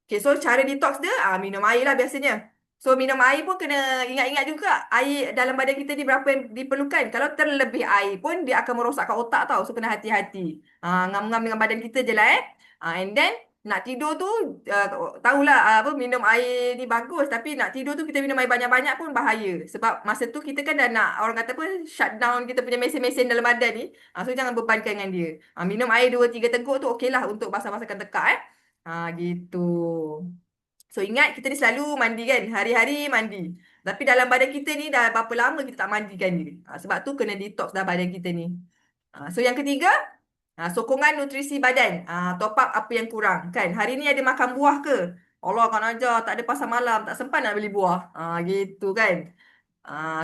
Okay, so cara detox dia, minum air lah biasanya. So, minum air pun kena ingat-ingat juga air dalam badan kita ni berapa yang diperlukan. Kalau terlebih air pun, dia akan merosakkan otak tau. So, kena hati-hati. Ngam-ngam dengan badan kita je lah And then, nak tidur tu, tahulah minum air ni bagus. Tapi nak tidur tu kita minum air banyak-banyak pun bahaya. Sebab masa tu kita kan dah nak, orang kata apa, shut down kita punya mesin-mesin dalam badan ni. So, jangan bebankan dengan dia. Minum air 2-3 teguk tu okey lah untuk basah-basahkan tekak gitu. So ingat, kita ni selalu mandi kan. Hari-hari mandi. Tapi dalam badan kita ni dah berapa lama kita tak mandikan dia. Sebab tu kena detox dah badan kita ni. So yang ketiga, sokongan nutrisi badan. Top up apa yang kurang kan. Hari ni ada makan buah ke? Allah kan ajar, tak ada pasar malam, tak sempat nak beli buah. Gitu kan.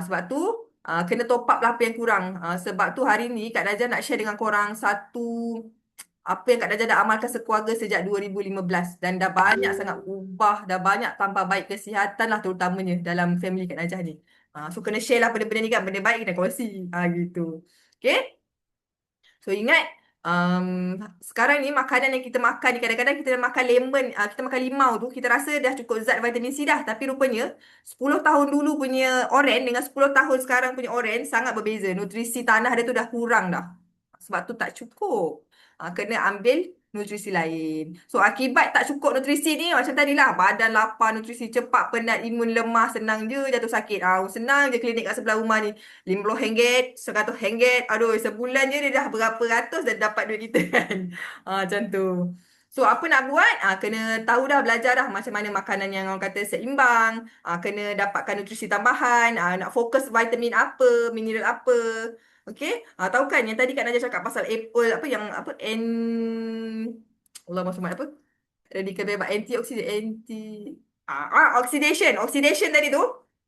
Sebab tu kena top up lah apa yang kurang. Sebab tu hari ni Kak Najah nak share dengan korang satu apa yang Kak Najah dah amalkan sekeluarga sejak 2015 dan dah banyak sangat ubah, dah banyak tambah baik kesihatan lah terutamanya dalam family Kak Najah ni. So kena share lah benda-benda ni kan, benda baik kena kongsi. Gitu. Okay? So ingat, sekarang ni makanan yang kita makan ni, kadang-kadang kita makan lemon, kita makan limau tu, kita rasa dah cukup zat vitamin C dah. Tapi rupanya 10 tahun dulu punya oren dengan 10 tahun sekarang punya oren sangat berbeza. Nutrisi tanah dia tu dah kurang dah. Sebab tu tak cukup. Kena ambil nutrisi lain. So akibat tak cukup nutrisi ni macam tadilah, badan lapar, nutrisi cepat, penat, imun lemah, senang je jatuh sakit. Senang je klinik kat sebelah rumah ni. RM50, RM100. Aduh, sebulan je dia dah berapa ratus dah dapat duit kita kan. Macam tu. So apa nak buat? Kena tahu dah, belajar dah macam mana makanan yang orang kata seimbang. Kena dapatkan nutrisi tambahan. Nak fokus vitamin apa, mineral apa. Okay, tahu kan yang tadi Kak Najah cakap pasal apple, apa yang, apa, Allah maksud apa? Radikal bebas, antioksidan, oxidation tadi tu.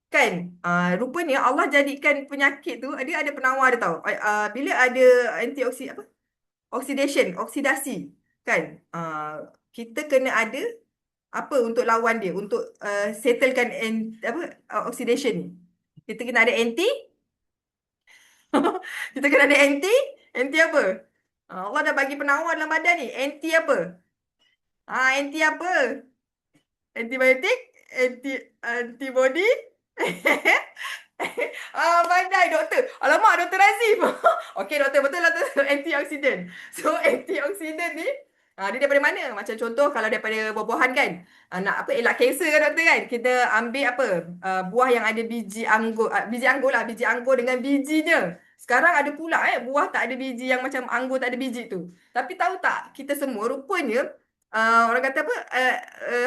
Kan, rupanya Allah jadikan penyakit tu, dia ada penawar dia tahu. Bila ada apa? Oksidasi. Kan, kita kena ada apa untuk lawan dia, untuk settlekan oxidation ni. Kita kena ada kita kena ada anti apa? Allah dah bagi penawar dalam badan ni. Anti apa? Anti apa? Antibiotik? Antibody? Pandai doktor. Alamak, Doktor Razif. Okey, doktor, betul lah tu. Antioksidan. So, antioksidan ni, dia daripada mana? Macam contoh, kalau daripada buah-buahan kan. Nak apa, elak kanser kan doktor kan? Kita ambil apa? Buah yang ada biji anggur. Biji anggur lah. Biji anggur dengan bijinya. Sekarang ada pula buah tak ada biji, yang macam anggur tak ada biji tu. Tapi tahu tak, kita semua rupanya, orang kata apa,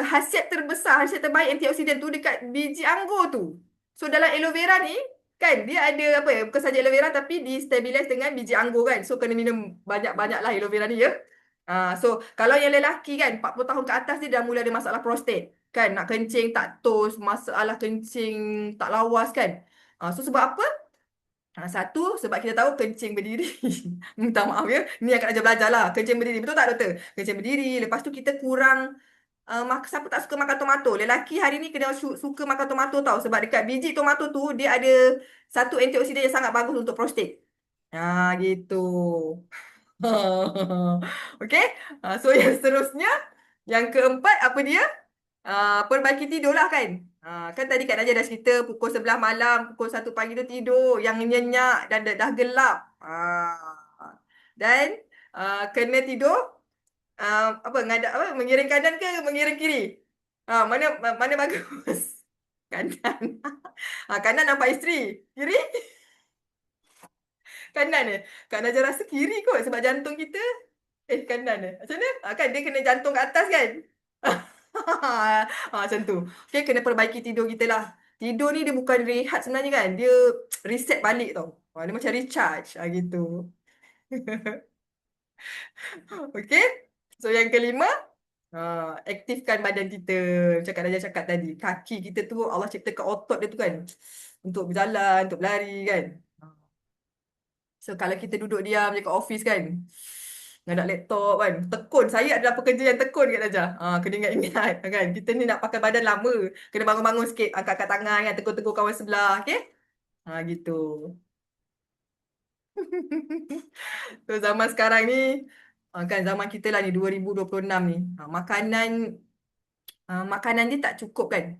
khasiat terbesar, khasiat terbaik antioksidan tu dekat biji anggur tu. So dalam aloe vera ni kan, dia ada apa ya, bukan saja aloe vera tapi di-stabilize dengan biji anggur kan. So kena minum banyak-banyak lah aloe vera ni ya. So kalau yang lelaki kan 40 tahun ke atas, dia dah mula ada masalah prostat kan, nak kencing tak tos, masalah kencing tak lawas kan. So sebab apa? Satu, sebab kita tahu kencing berdiri. Minta maaf ya. Ni yang Kak Najah belajar lah. Kencing berdiri. Betul tak doktor? Kencing berdiri. Lepas tu kita kurang, siapa tak suka makan tomato? Lelaki hari ni kena suka makan tomato tau. Sebab dekat biji tomato tu, dia ada satu antioksidan yang sangat bagus untuk prostat. Gitu. Okay. So yang seterusnya, yang keempat apa dia? Perbaiki tidur lah kan. Kan tadi Kak Najah dah cerita pukul 11 malam, pukul 1 pagi tu tidur yang nyenyak dan dah gelap. Dan kena tidur mengiring kanan ke mengiring kiri? Mana bagus? Kanan. Kanan nampak isteri. Kiri? Kanan Kak Najah rasa kiri kot sebab jantung kita kanan Macam mana? Kan dia kena jantung kat atas kan? Macam tu. Okay, kena perbaiki tidur kita lah. Tidur ni dia bukan rehat sebenarnya kan. Dia reset balik tau. Dia macam recharge. Gitu. Okay. So yang kelima, aktifkan badan kita. Macam Kak Najah cakap tadi. Kaki kita tu Allah ciptakan otot dia tu kan. Untuk berjalan, untuk berlari kan. So kalau kita duduk diam je kat office kan, ngadak laptop kan, tekun. Saya adalah pekerja yang tekun kat Najah. Kena ingat-ingat kan. Kita ni nak pakai badan lama. Kena bangun-bangun sikit, angkat-angkat tangan kan, tegur-tegur kawan sebelah. Okay? Gitu. So zaman sekarang ni, kan zaman kita lah ni 2026 ni. Makanan dia tak cukup kan.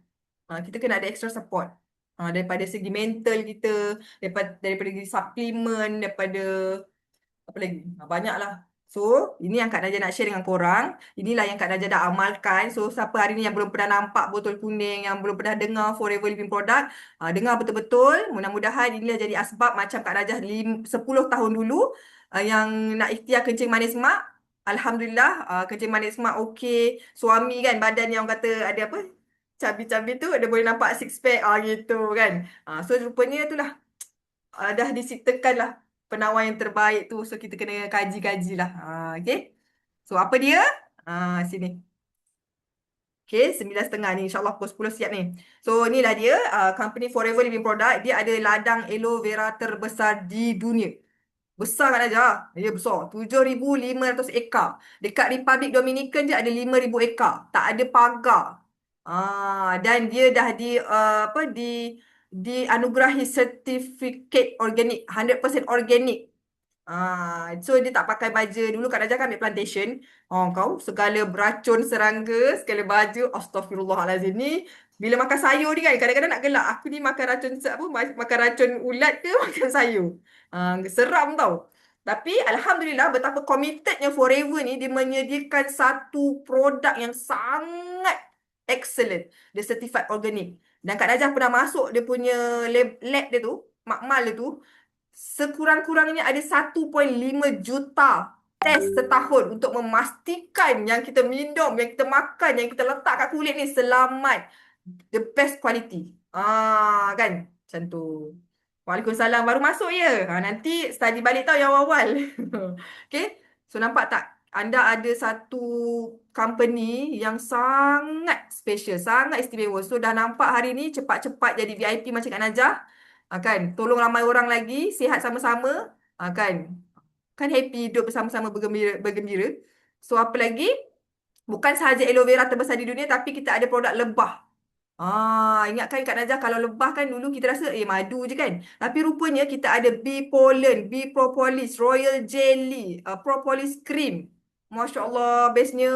Kita kena ada extra support. Daripada segi mental kita, daripada segi suplemen, daripada apa lagi? Banyaklah. So, ini yang Kak Najah nak share dengan korang. Inilah yang Kak Najah dah amalkan. So, siapa hari ni yang belum pernah nampak botol kuning, yang belum pernah dengar Forever Living Product, dengar betul-betul. Mudah-mudahan inilah jadi asbab macam Kak Najah 10 tahun dulu yang nak ikhtiar kencing manis mak. Alhamdulillah, kencing manis mak okey. Suami kan, badan yang kata ada apa? Cabi-cabi tu, ada boleh nampak six pack gitu kan. So, rupanya itulah. Dah disiptakan lah penawar yang terbaik tu. So kita kena kaji-kaji lah. Okay. So apa dia? Sini. Okay, 9.30 ni. InsyaAllah pukul 10 siap ni. So inilah dia. Company Forever Living Product. Dia ada ladang aloe vera terbesar di dunia. Besar kan aja. Dia besar. 7,500 ekar. Dekat Republic Dominican je ada 5,000 ekar. Tak ada pagar. Dan dia dah dianugerahi sertifikat organik. 100% organik. So dia tak pakai baja. Dulu Kak Najah kan ambil plantation. Kau segala beracun serangga, segala baja. Astaghfirullahalazim ni. Bila makan sayur ni kan, kadang-kadang nak gelak. Aku ni makan racun makan racun ulat ke makan sayur. Seram tau. Tapi Alhamdulillah betapa committednya Forever ni dia menyediakan satu produk yang sangat excellent. Dia certified organic. Dan Kak Najah pernah masuk dia punya lab dia tu, makmal dia tu. Sekurang-kurangnya ada 1.5 juta test setahun untuk memastikan yang kita minum, yang kita makan, yang kita letak kat kulit ni selamat. The best quality. Kan? Macam tu. Waalaikumsalam. Baru masuk ya. Nanti study balik tau yang awal-awal. Okay. So nampak tak? Anda ada satu company yang sangat special, sangat istimewa. So dah nampak hari ni cepat-cepat jadi VIP macam Kak Najah. Kan? Tolong ramai orang lagi, sihat sama-sama. Kan? Kan happy hidup bersama-sama bergembira. So apa lagi? Bukan sahaja aloe vera terbesar di dunia, tapi kita ada produk lebah. Ingatkan Kak Najah kalau lebah kan dulu kita rasa madu je kan. Tapi rupanya kita ada bee pollen, bee propolis, royal jelly, propolis cream. Masya Allah, bestnya.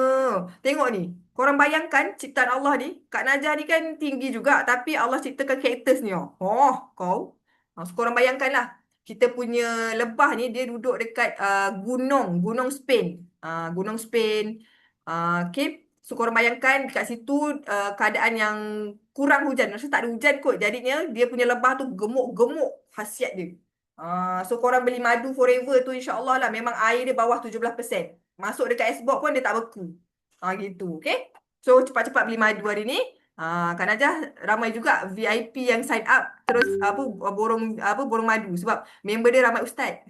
Tengok ni. Korang bayangkan ciptaan Allah ni. Kak Najah ni kan tinggi juga. Tapi Allah ciptakan cactus ni. Kau. So korang bayangkanlah. Kita punya lebah ni dia duduk dekat gunung Spain. Gunung Spain. Okay. So korang bayangkan kat situ keadaan yang kurang hujan. Maksudnya tak ada hujan kot. Jadinya dia punya lebah tu gemuk-gemuk khasiat dia. So korang beli madu Forever tu insyaAllah lah. Memang air dia bawah 17%. Masuk dekat icebox pun dia tak beku. Gitu. Okay. So cepat-cepat beli madu hari ni. Kak Najah ramai juga VIP yang sign up. Terus borong madu. Sebab member dia ramai ustaz.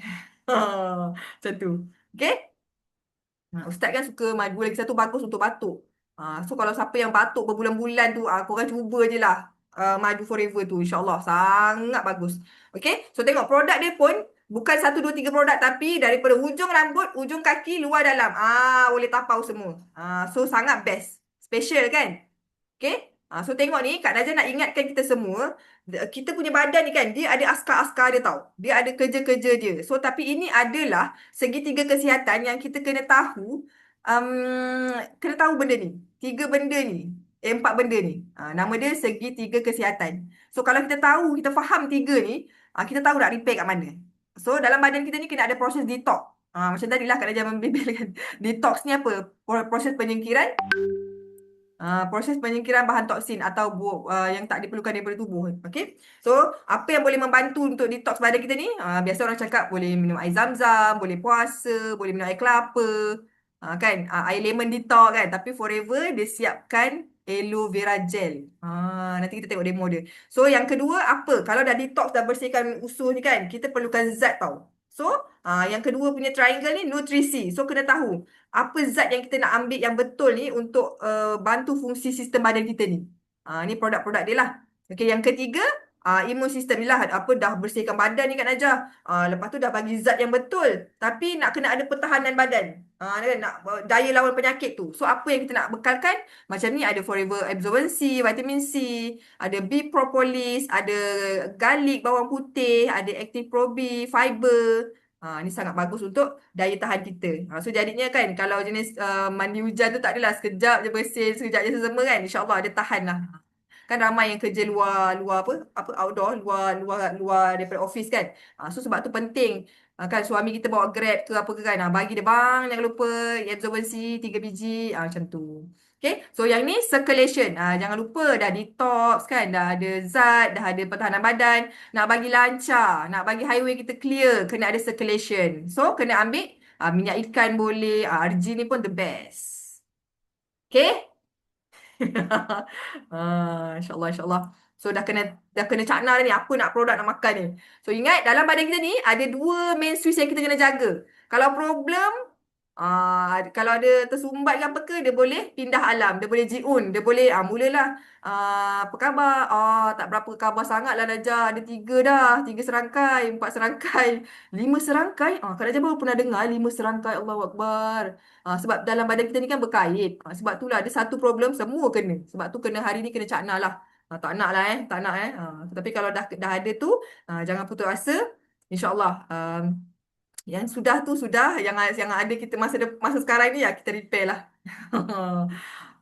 Macam tu. Okay. Ustaz kan suka madu lagi satu bagus untuk batuk. So kalau siapa yang batuk berbulan-bulan tu, korang cuba je lah madu Forever tu. InsyaAllah sangat bagus. Okay, so tengok produk dia pun bukan 1, 2, 3 produk. Tapi daripada ujung rambut, ujung kaki, luar dalam. Boleh tapau semua. So sangat best. Special kan? Okay. So tengok ni, Kak Najah nak ingatkan kita semua. Kita punya badan ni kan, dia ada askar-askar dia tau. Dia ada kerja-kerja dia. So tapi ini adalah segitiga kesihatan yang kita kena tahu. Kena tahu benda ni. 3 benda ni. 4 benda ni. Nama dia segitiga kesihatan. So kalau kita tahu, kita faham 3 ni, kita tahu nak repair kat mana. So dalam badan kita ni kena ada proses detox. Macam tadi lah Kak Najah membebelkan. Detox ni apa? Proses penyingkiran. Proses penyingkiran bahan toksin atau yang tak diperlukan daripada tubuh. Okay. So, apa yang boleh membantu untuk detox badan kita ni? Biasa orang cakap boleh minum air zam-zam, boleh puasa, boleh minum air kelapa. Kan? Air lemon detox kan. Tapi Forever dia siapkan aloe vera gel. Nanti kita tengok demo dia. So, yang kedua apa? Kalau dah detox, dah bersihkan usus ni kan, kita perlukan zat tau. So, yang kedua punya triangle ni nutrisi. So, kena tahu apa zat yang kita nak ambil yang betul ni untuk bantu fungsi sistem badan kita ni. Ni produk-produk dia lah. Okay, yang ketiga, imun sistem ni lah. Dah bersihkan badan ni Kak Najah. Lepas tu dah bagi zat yang betul. Tapi nak kena ada pertahanan badan. Nak daya lawan penyakit tu. So, apa yang kita nak bekalkan? Macam ni ada Forever Absorbency, vitamin C, ada B propolis, ada garlic, bawang putih, ada Active Probi, fiber. Ni sangat bagus untuk daya tahan kita. So jadinya kan kalau jenis mandi hujan tu tak adalah sekejap je bersin, sekejap je sesama kan. InsyaAllah dia tahan lah. Kan ramai yang kerja luar outdoor, luar daripada office kan. So sebab tu penting. Kan suami kita bawa Grab ke apa ke kan. Bagi dia bang, jangan lupa absorbency 3 biji. Macam tu. Okay, so yang ni circulation. Jangan lupa dah detox kan, dah ada zat, dah ada pertahanan badan. Nak bagi lancar, nak bagi highway kita clear, kena ada circulation. So, kena ambil minyak ikan boleh. RG ni pun the best. Okay? InsyaAllah, insyaAllah. So dah kena cakna dah ni, apa nak produk nak makan ni. So ingat dalam badan kita ni ada 2 main switch yang kita kena jaga. Kalau problem, kalau ada tersumbat ke apa ke, dia boleh pindah alam, dia boleh jiun, dia boleh mulalah apa khabar? Tak berapa khabar sangat lah Najah, ada 3 dah, 3 serangkai, 4 serangkai, 5 serangkai. Kak Najah baru pernah dengar 5 serangkai, Allahu Akbar. Sebab dalam badan kita ni kan berkait. Sebab itulah ada satu problem semua kena. Sebab tu kena hari ni kena cakna lah. Tak nak lah tak nak Tapi kalau dah ada tu, jangan putus asa. InsyaAllah yang sudah tu sudah, yang ada kita masa sekarang ni ya kita repair lah.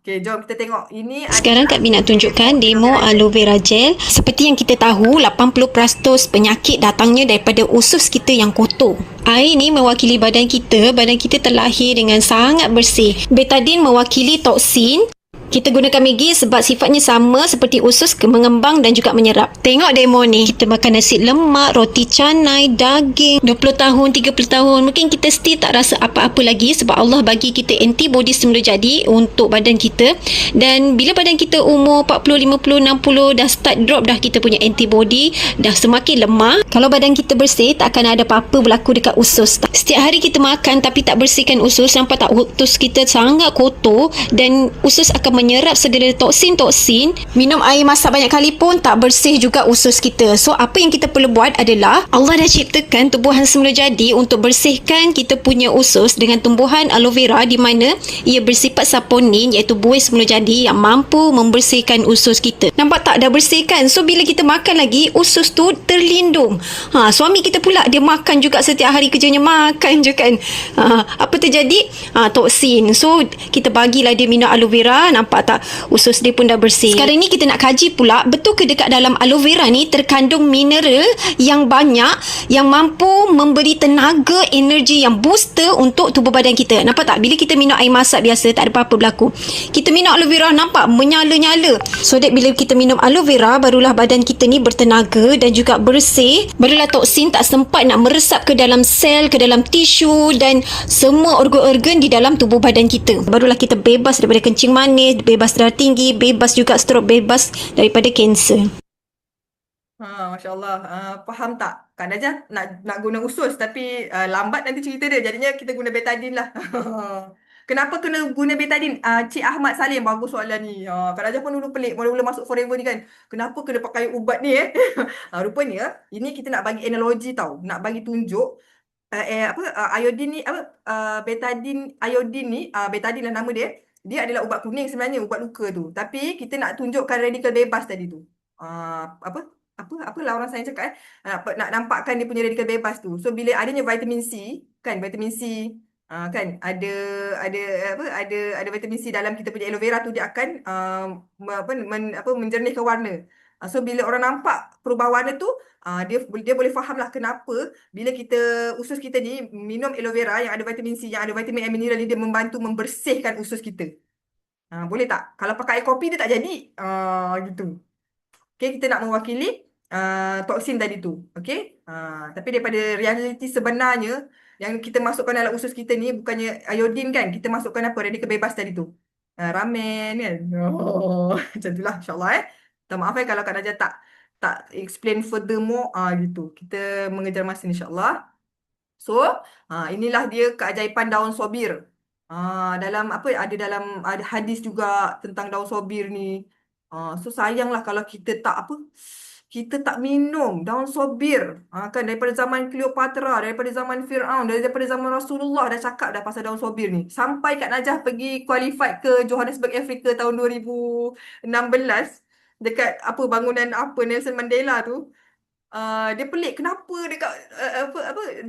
Okey, jom kita tengok. Ini Sekarang Kak Bi nak tunjukkan demo aloe vera gel. Seperti yang kita tahu, 80% penyakit datangnya daripada usus kita yang kotor. Air ni mewakili badan kita. Badan kita terlahir dengan sangat bersih. Betadine mewakili toksin. Kita gunakan Maggi sebab sifatnya sama seperti usus, mengembang dan juga menyerap. Tengok demo ni. Kita makan nasi lemak, roti canai, daging. 20 tahun, 30 tahun. Mungkin kita still tak rasa apa-apa lagi sebab Allah bagi kita antibody semula jadi untuk badan kita. Dan bila badan kita umur 40, 50, 60 dah start drop dah kita punya antibody. Dah semakin lemah. Kalau badan kita bersih, tak akan ada apa-apa berlaku dekat usus. Setiap hari kita makan tapi tak bersihkan usus. Nampak tak usus kita sangat kotor dan usus akan menyerap sedera toksin-toksin. Minum air masak banyak kali pun tak bersih juga usus kita. So apa yang kita perlu buat adalah Allah dah ciptakan tumbuhan semula jadi untuk bersihkan kita punya usus dengan tumbuhan aloe vera di mana ia bersifat saponin iaitu buih semula jadi yang mampu membersihkan usus kita. Nampak tak dah bersihkan. So bila kita makan lagi usus tu terlindung. Suami kita pula dia makan juga setiap hari kerjanya makan je kan. Apa terjadi? Toksin. So kita bagilah dia minum aloe vera. Nampak tak? Usus dia pun dah bersih. Sekarang ni kita nak kaji pula, betul ke dekat dalam aloe vera ni terkandung mineral yang banyak yang mampu memberi tenaga, energi yang booster untuk tubuh badan kita. Nampak tak? Bila kita minum air masak biasa tak ada apa-apa berlaku. Kita minum aloe vera nampak menyala-nyala. So that bila kita minum aloe vera barulah badan kita ni bertenaga dan juga bersih. Barulah toksin tak sempat nak meresap ke dalam sel, ke dalam tisu dan semua organ-organ di dalam tubuh badan kita. Barulah kita bebas daripada kencing manis, bebas darah tinggi, bebas juga stroke, bebas daripada kanser. Masya Allah. Faham tak? Kak Najah nak guna usus tapi lambat nanti cerita dia. Jadinya kita guna betadine lah. Kenapa kena guna betadine? Cik Ahmad Salim, bagus soalan ni. Kak Najah pun dulu pelik. Mula-mula masuk Forever ni kan. Kenapa kena pakai ubat ni rupanya ini kita nak bagi analogi tau. Nak bagi tunjuk. Iodine ni betadine iodine ni betadine lah nama dia. Dia adalah ubat kuning sebenarnya, ubat luka tu. Tapi kita nak tunjukkan radikal bebas tadi tu. Apalah orang saya cakap nak nampakkan dia punya radikal bebas tu. So bila adanya vitamin C, kan vitamin C kan ada vitamin C dalam kita punya aloe vera tu, dia akan menjernihkan warna. So bila orang nampak perubahan warna tu, dia boleh faham lah kenapa bila usus kita ni minum aloe vera yang ada vitamin C, yang ada vitamin and mineral ni, dia membantu membersihkan usus kita. Boleh tak? Kalau pakai air kopi dia tak jadi. Gitu. Okay, kita nak mewakili toksin tadi tu. Okay. Tapi daripada realiti sebenarnya yang kita masukkan dalam usus kita ni bukannya iodine kan. Kita masukkan apa? Radikal bebas tadi tu. Ramen kan. Macam itulah insyaAllah Minta maaf kalau Kak Najah tak explain furthermore gitu. Kita mengejar masa insyaAllah. So, inilah dia keajaiban daun sobir. Ada hadis juga tentang daun sobir ni. So sayanglah kalau kita tak minum daun sobir. Kan daripada zaman Cleopatra, daripada zaman Fir'aun, daripada zaman Rasulullah dah cakap dah pasal daun sobir ni. Sampai Kak Najah pergi qualified ke Johannesburg, Afrika tahun 2016 dekat bangunan Nelson Mandela tu. Dia pelik kenapa dekat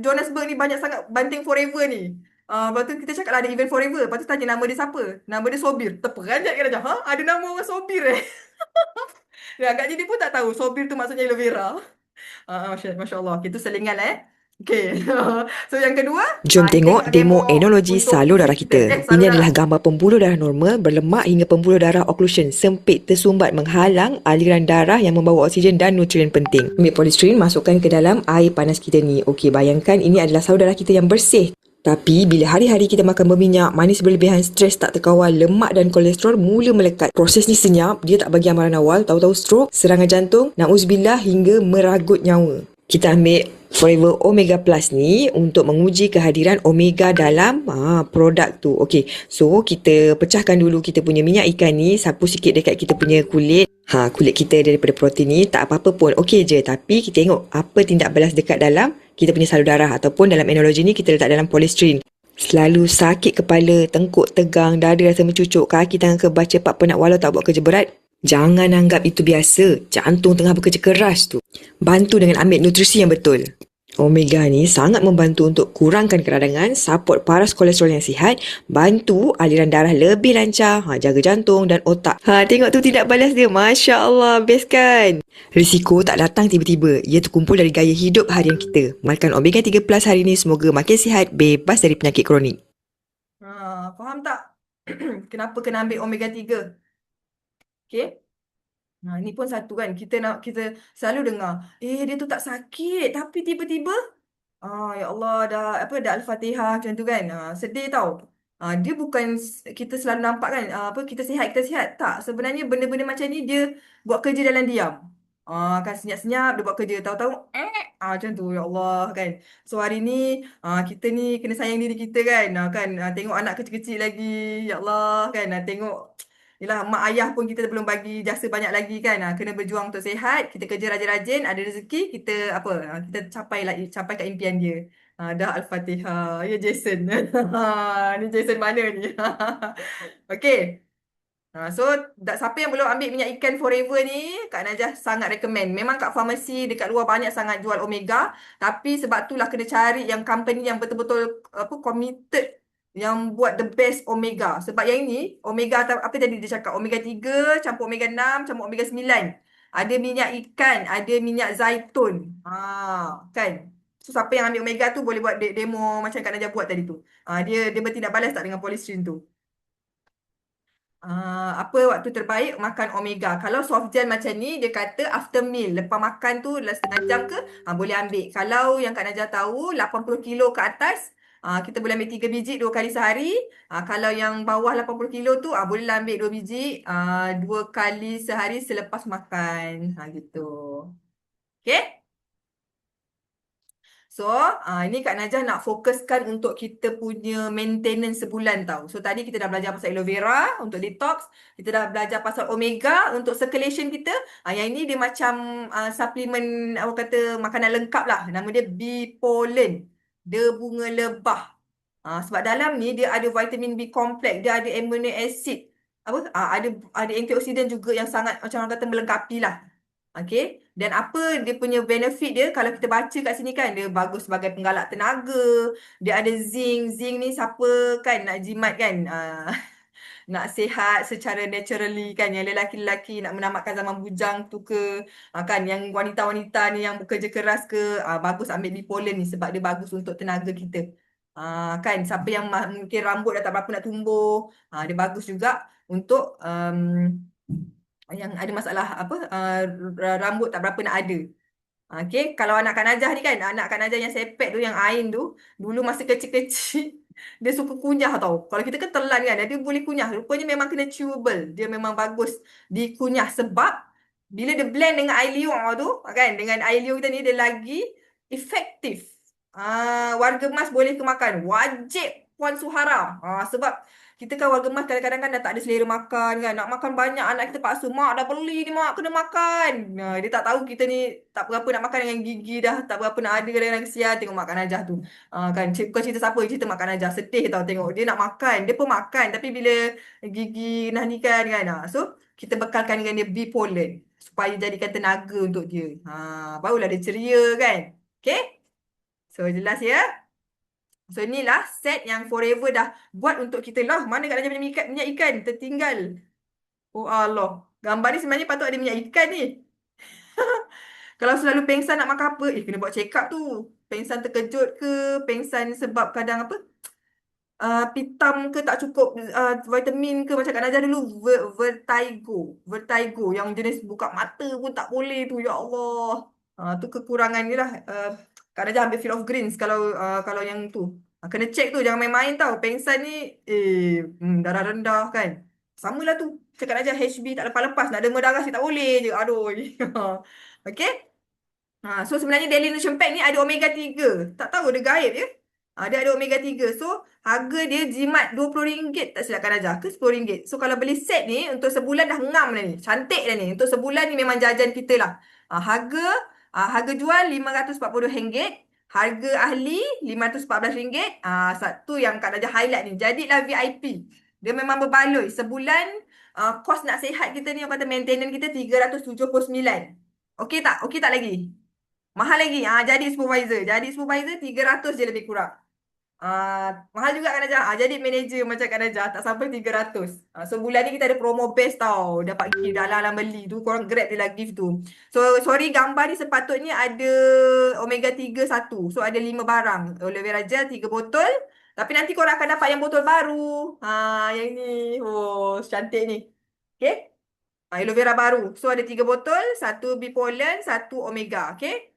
Johannesburg ni banyak sangat banting Forever ni. Lepas tu kita cakap lah ada event Forever. Lepas tu tanya nama dia siapa. Nama dia Sobir. Terperanjat kan Najah. Ada nama orang Sobir agaknya dia pun tak tahu Sobir tu maksudnya aloe vera. Masya Allah. Itu selingan Okay. So yang kedua, jom tengok demo analogi salur darah kita. Ini adalah gambar pembuluh darah normal berlemak hingga pembuluh darah occlusion sempit tersumbat menghalang aliran darah yang membawa oksigen dan nutrien penting. Ambil polystyrene, masukkan ke dalam air panas kita ni. Okey, bayangkan ini adalah salur darah kita yang bersih. Tapi bila hari-hari kita makan berminyak, manis berlebihan, stres tak terkawal, lemak dan kolesterol mula melekat. Proses ni senyap, dia tak bagi amaran awal, tahu-tahu stroke, serangan jantung, na'uzubillah hingga meragut nyawa. Kita ambil Forever Omega Plus ni untuk menguji kehadiran omega dalam produk tu. Okey, so kita pecahkan dulu kita punya minyak ikan ni, sapu sikit dekat kita punya kulit. Kulit kita daripada protein ni tak apa-apa pun, okey je. Tapi kita tengok apa tindak balas dekat dalam kita punya salur darah, ataupun dalam analogi ni kita letak dalam polystyrene. Selalu sakit kepala, tengkuk tegang, dada rasa mencucuk, kaki tangan kebas, cepat penat walau tak buat kerja berat. Jangan anggap itu biasa. Jantung tengah bekerja keras tu. Bantu dengan ambil nutrisi yang betul. Omega ni sangat membantu untuk kurangkan keradangan, support paras kolesterol yang sihat, bantu aliran darah lebih lancar, jaga jantung dan otak. Tengok tu tindak balas dia. Masya Allah, best kan? Risiko tak datang tiba-tiba. Ia terkumpul dari gaya hidup harian kita. Makan Omega 3 Plus hari ni semoga makin sihat, bebas dari penyakit kronik. Faham tak? Kenapa kena ambil Omega 3? Okay. Ni pun satu kan, kita selalu dengar, dia tu tak sakit tapi tiba-tiba ya Allah, dah Al-Fatihah macam tu kan. Sedih tau. Dia bukan kita selalu nampak kan, kita sihat. Tak, sebenarnya benda-benda macam ni dia buat kerja dalam diam. Kan senyap-senyap dia buat kerja, tahu-tahu macam tu, ya Allah kan. So hari ni kita ni kena sayang diri kita kan. Tengok anak kecil-kecil lagi, ya Allah kan. Tengok yelah, mak ayah pun kita belum bagi jasa banyak lagi kan. Kena berjuang untuk sihat, kita kerja rajin-rajin, ada rezeki, kita kita capai kat impian dia. Dah Al-Fatihah. Ya Jason. Ni Jason mana ni? Okey. So, siapa yang belum ambil minyak ikan Forever ni, Kak Najah sangat recommend. Memang kat farmasi dekat luar banyak sangat jual omega, tapi sebab itulah kena cari yang company yang betul-betul committed, yang buat the best omega. Sebab yang ini, omega apa tadi dia cakap, omega 3 campur omega 6 campur omega 9. Ada minyak ikan, ada minyak zaitun. Kan? So, siapa yang ambil omega tu boleh buat demo macam Kak Najah buat tadi tu. Dia bertindak balas tak dengan polystyrene tu. Apa waktu terbaik makan omega? Kalau soft gel macam ni, dia kata after meal, lepas makan tu dalam setengah jam ke, boleh ambil. Kalau yang Kak Najah tahu 80 kilo ke atas, kita boleh ambil 3 biji 2 kali sehari. Kalau yang bawah 80 kilo tu, bolehlah ambil 2 biji 2 kali sehari selepas makan. Gitu. Okay? So, ini Kak Najah nak fokuskan untuk kita punya maintenance sebulan tau. So, tadi kita dah belajar pasal aloe vera untuk detox. Kita dah belajar pasal omega untuk circulation kita. Yang ini dia macam suplemen, makanan lengkap lah. Nama dia bee pollen. Dia bunga lebah. Sebab dalam ni dia ada vitamin B complex. Dia ada amino acid. Ada antioksidan juga yang sangat macam orang kata melengkapi lah. Okay. Dan apa dia punya benefit dia, kalau kita baca kat sini kan, dia bagus sebagai penggalak tenaga. Dia ada zinc. Zinc ni siapa kan nak jimat kan, nak sihat secara naturally kan, yang lelaki-lelaki nak menamatkan zaman bujang tu ke, kan, yang wanita-wanita ni yang bekerja keras ke, bagus ambil bipolar ni sebab dia bagus untuk tenaga kita. Kan, siapa yang mungkin rambut dah tak berapa nak tumbuh, dia bagus juga untuk yang ada masalah rambut tak berapa nak ada. Okay, kalau anak Kak Najah ni kan, anak Kak Najah yang sepet tu, yang Ain tu, dulu masa kecil-kecil, dia suka kunyah tau. Kalau kita kan telan kan, dia boleh kunyah. Rupanya memang kena chewable. Dia memang bagus dikunyah sebab bila dia blend dengan air liur tu, kan, dengan air liur kita ni, dia lagi efektif. Warga emas boleh kemakan. Wajib Puan Suhara. Sebab kita kan warga emas kadang-kadang kan dah tak ada selera makan kan. Nak makan banyak, anak kita paksa, mak dah beli ni mak, kena makan. Dia tak tahu kita ni tak berapa nak makan dengan gigi dah. Tak berapa nak ada kadang-kadang kesian tengok Mak Najah tu. Kan, bukan cerita siapa, cerita Mak Najah. Sedih tau tengok. Dia nak makan, dia pun makan. Tapi bila gigi nah ni kan. So, kita bekalkan dengan dia bee pollen. Supaya jadikan tenaga untuk dia. Barulah dia ceria kan. Okay? So, jelas ya? So, inilah set yang Forever dah buat untuk kita lah. Mana Kak Najah punya minyak ikan? Tertinggal. Oh Allah. Gambar ni sebenarnya patut ada minyak ikan ni. Kalau selalu pengsan nak makan apa? Kena buat check up tu. Pengsan terkejut ke? Pengsan sebab kadang pitam ke, tak cukup vitamin ke, macam Kak Najah dulu vertigo yang jenis buka mata pun tak boleh tu, ya Allah. Tu kekurangan ni lah. Kak Najah ambil Field of Greens kalau yang tu. Kena check tu, jangan main-main tau. Pengsan ni, darah rendah kan. Samalah tu. Cakap aja HB tak lepas-lepas. Nak derma darah sikit tak boleh je. Aduh. Okay. So sebenarnya Daily Nutrition Pack ni ada omega 3. Tak tahu dia gaib je. Dia ada omega 3. So harga dia jimat RM20 tak silapkan aja ke RM10. So kalau beli set ni untuk sebulan dah ngam dah ni. Cantik dah ni. Untuk sebulan ni memang jajan kita lah. Harga jual RM540. Harga ahli RM514. Satu yang Kak Najah highlight ni. Jadilah VIP. Dia memang berbaloi. Sebulan kos nak sihat kita ni, orang kata maintenance kita RM379. Okey tak? Okey tak lagi? Mahal lagi. Jadi supervisor. Jadi supervisor 300 je lebih kurang. Mahal juga Kak Najah. Jadi manager macam Kak Najah tak sampai 300. So bulan ni kita ada promo best tau. Dapat gift dah lah beli tu. Korang grab je lah gift tu. So sorry, gambar ni sepatutnya ada omega 3 satu. So ada 5 barang. Aloe vera gel 3 botol. Tapi nanti korang akan dapat yang botol baru. Yang ni. Oh, cantik ni. Okay. Aloe vera baru. So ada 3 botol. 1 bee pollen, 1 omega. Okay.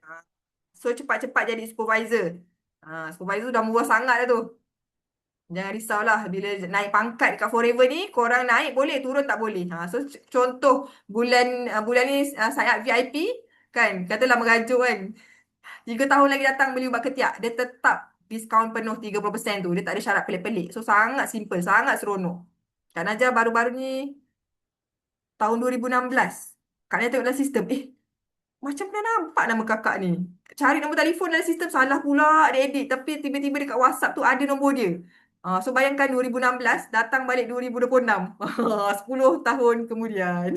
So cepat-cepat jadi supervisor. Supervisor dah murah sangat dah tu. Jangan risaulah bila naik pangkat dekat Forever ni, korang naik boleh, turun tak boleh. So contoh bulan ni sign up VIP kan, katalah merajuk kan. 3 tahun lagi datang beli ubat ketiak, dia tetap diskaun penuh 30% tu. Dia tak ada syarat pelik-pelik. So sangat simple, sangat seronok. Kak Najah baru-baru ni tahun 2016. Kak Najah tengok dalam sistem, macam pernah nampak nama kakak ni. Cari nombor telefon dalam sistem, salah pula dia edit. Tapi tiba-tiba dekat WhatsApp tu ada nombor dia. So bayangkan 2016 datang balik 2026. 10 tahun kemudian.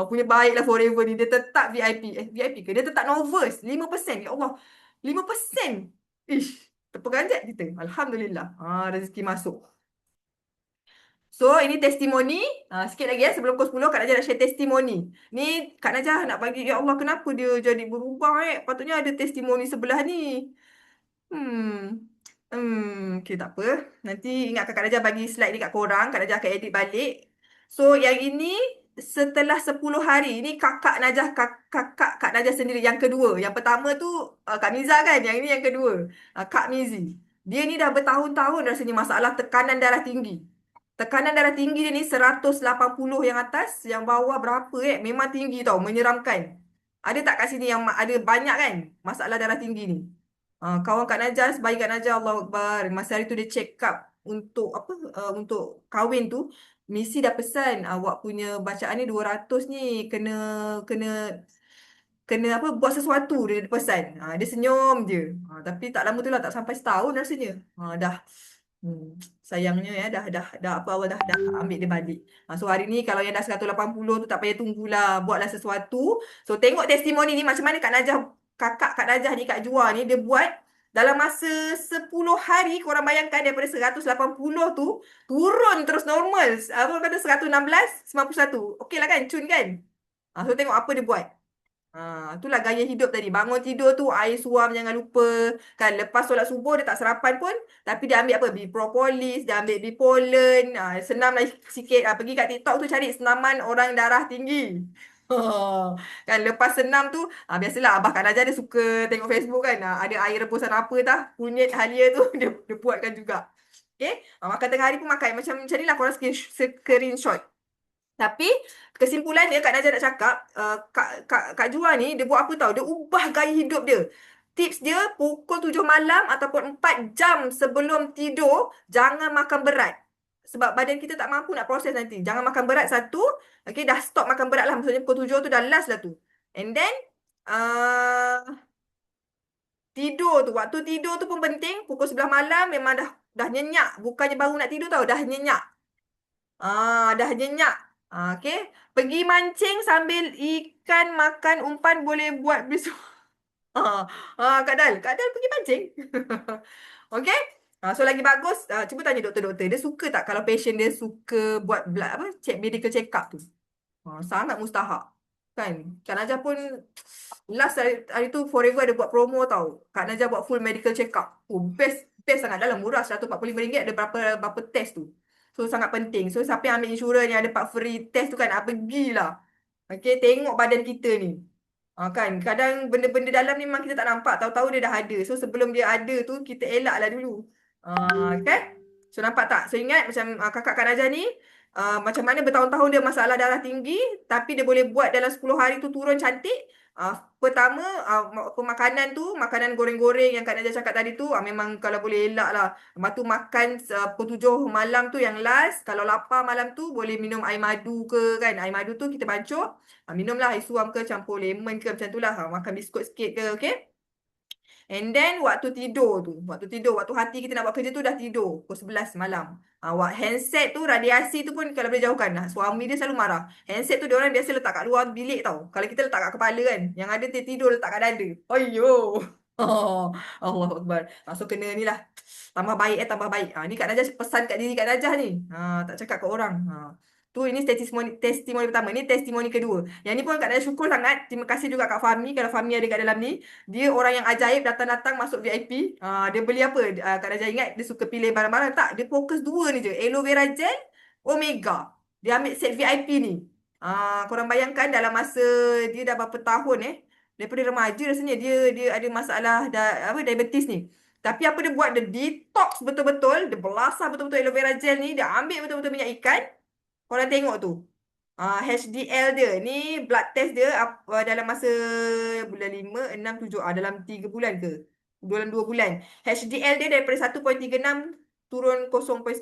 Punya baiklah Forever ni. Dia tetap VIP. VIP ke? Dia tetap Novus. 5%. Ya Allah. 5%. Ish. Terperanjat kita. Alhamdulillah. Rezeki masuk. So, ini testimoni. Sikit lagi sebelum pukul 10, Kak Najah nak share testimoni. Ni Kak Najah nak bagi, ya Allah, kenapa dia jadi berubah Patutnya ada testimoni sebelah ni. Okay, tak apa. Nanti ingatkan Kak Najah bagi slide ni kat korang. Kak Najah akan edit balik. So, yang ini setelah 10 hari. Ini kakak Najah, kakak Kak Najah sendiri. Yang kedua. Yang pertama tu Kak Miza kan? Yang ini yang kedua. Kak Mizi. Dia ni dah bertahun-tahun rasanya masalah tekanan darah tinggi. Tekanan darah tinggi dia ni 180 yang atas, yang bawah berapa memang tinggi tau, menyeramkan. Ada tak kat sini yang ada banyak kan masalah darah tinggi ni? Kawan Kak Najah, sebaik Kak Najah, Allahu Akbar. Masa hari tu dia check up untuk untuk kahwin tu, Misi dah pesan awak punya bacaan ni 200 ni, kena buat sesuatu, dia pesan. Dia senyum je. Tapi tak lama tu lah, tak sampai setahun rasanya. Dah sayangnya dah apa, Allah dah ambil dia balik. So hari ni kalau yang dah 180 tu tak payah tunggulah, buatlah sesuatu. So tengok testimoni ni macam mana kakak Kak Najah ni, Kak Jua ni, dia buat dalam masa 10 hari. Korang bayangkan daripada 180 tu turun terus normal. Apa kata 116, 91. Okey lah kan, cun kan? So tengok apa dia buat. Itulah gaya hidup tadi. Bangun tidur tu air suam jangan lupa. Kan lepas solat subuh dia tak sarapan pun, tapi dia ambil apa? Propolis, dia ambil bipolen. Senam lah sikit. Pergi kat TikTok tu cari senaman orang darah tinggi. Kan lepas senam tu, biasalah Abah Kak Najah dia suka tengok Facebook kan. Ada air rebusan apa dah, kunyit halia tu dia buatkan juga. Okay. Makan tengah hari pun makan. Macam ni lah korang screenshot. Tapi kesimpulan dia Kak Najah nak cakap, Kak Jua ni dia buat apa tahu? Dia ubah gaya hidup dia. Tips dia pukul 7 malam ataupun 4 jam sebelum tidur, jangan makan berat. Sebab badan kita tak mampu nak proses nanti. Jangan makan berat satu. Okay, dah stop makan berat lah. Maksudnya pukul 7 tu dah last lah tu. And then, tidur tu. Waktu tidur tu pun penting. Pukul 11 malam memang dah nyenyak. Bukannya baru nak tidur tau. Dah nyenyak. Dah nyenyak. Okay. Pergi mancing sambil ikan makan umpan boleh buat besok. Kak Dal pergi mancing. Okay. So lagi bagus, cuba tanya doktor-doktor. Dia suka tak kalau patient dia suka buat medical check up tu? Sangat mustahak. Kan? Kak Najah pun last hari tu Forever ada buat promo tau. Kak Najah buat full medical check up. Best sangat. Dalam murah, RM145 ada berapa test tu. So sangat penting. So siapa yang ambil insurans yang ada part free test tu kan, pergilah. Okay, tengok badan kita ni. Kan, kadang benda-benda dalam ni memang kita tak nampak. Tahu-tahu dia dah ada. So sebelum dia ada tu, kita elaklah dulu. Kan? So nampak tak? So ingat macam kakak Kak Najah ni macam mana bertahun-tahun dia masalah darah tinggi tapi dia boleh buat dalam 10 hari tu turun cantik. Pertama pemakanan tu, makanan goreng-goreng yang Kak Najah cakap tadi tu memang kalau boleh elak lah. Lepas tu makan pukul 7 malam tu yang last. Kalau lapar malam tu boleh minum air madu ke kan. Air madu tu kita bancur. Minumlah air suam ke campur lemon ke macam tu lah. Makan biskut sikit ke, okay? And then waktu tidur tu, waktu hati kita nak buat kerja tu dah tidur pukul 11 malam. Handset tu, radiasi tu pun kalau boleh jauhkan. Suami dia selalu marah. Handset tu dia orang biasa letak kat luar bilik tau. Kalau kita letak kat kepala kan, yang ada tidur letak kat dada. Ayyo. Oh, Allahu Akbar. So kena ni lah. Tambah baik tambah baik. Ni Kak Najah pesan kat diri Kak Najah ni. Tak cakap kat orang. Tu ini testimoni pertama. Ini testimoni kedua. Yang ni pun Kak Najah syukur sangat. Terima kasih juga Kak Fahmi. Kalau Fahmi ada kat dalam ni. Dia orang yang ajaib datang-datang masuk VIP. Dia beli apa? Kak Najah ingat dia suka pilih barang-barang. Tak, dia fokus dua ni je. Aloe vera gel, Omega. Dia ambil set VIP ni. Korang bayangkan dalam masa dia dah berapa tahun daripada remaja rasanya dia ada masalah diabetes ni. Tapi apa dia buat? Dia detox betul-betul. Dia belasah betul-betul aloe vera gel ni. Dia ambil betul-betul minyak ikan. Korang tengok tu. HDL dia. Ni blood test dia dalam masa bulan 5, 6, 7. Dalam 3 bulan ke? Dalam 2 bulan. HDL dia daripada 1.36 turun 0.9.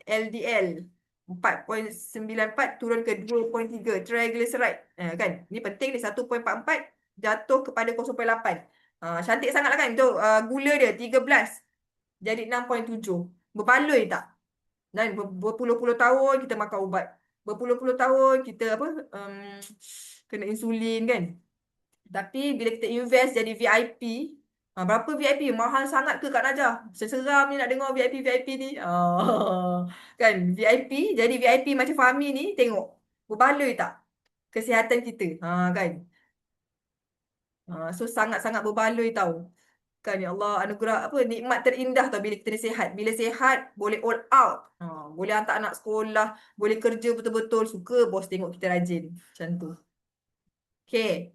LDL 4.94 turun ke 2.3. Triglyceride. Kan? Ni penting ni 1.44 jatuh kepada 0.8. Cantik sangat lah kan? Tu gula dia 13 jadi 6.7. Berbaloi tak? Dan berpuluh-puluh tahun kita makan ubat. Berpuluh-puluh tahun kita kena insulin kan. Tapi bila kita invest jadi VIP, berapa VIP? Mahal sangat ke Kak Najah? Seseram ni nak dengar VIP ni. Kan VIP, jadi VIP macam Fahmi ni tengok. Berbaloi tak kesihatan kita? Kan. So sangat-sangat berbaloi tau. Kan ya Allah, anugerah nikmat terindah tau bila kita ni sihat. Bila sihat boleh all out. Boleh hantar anak sekolah, boleh kerja betul-betul. Suka bos tengok kita rajin. Macam tu. Okay.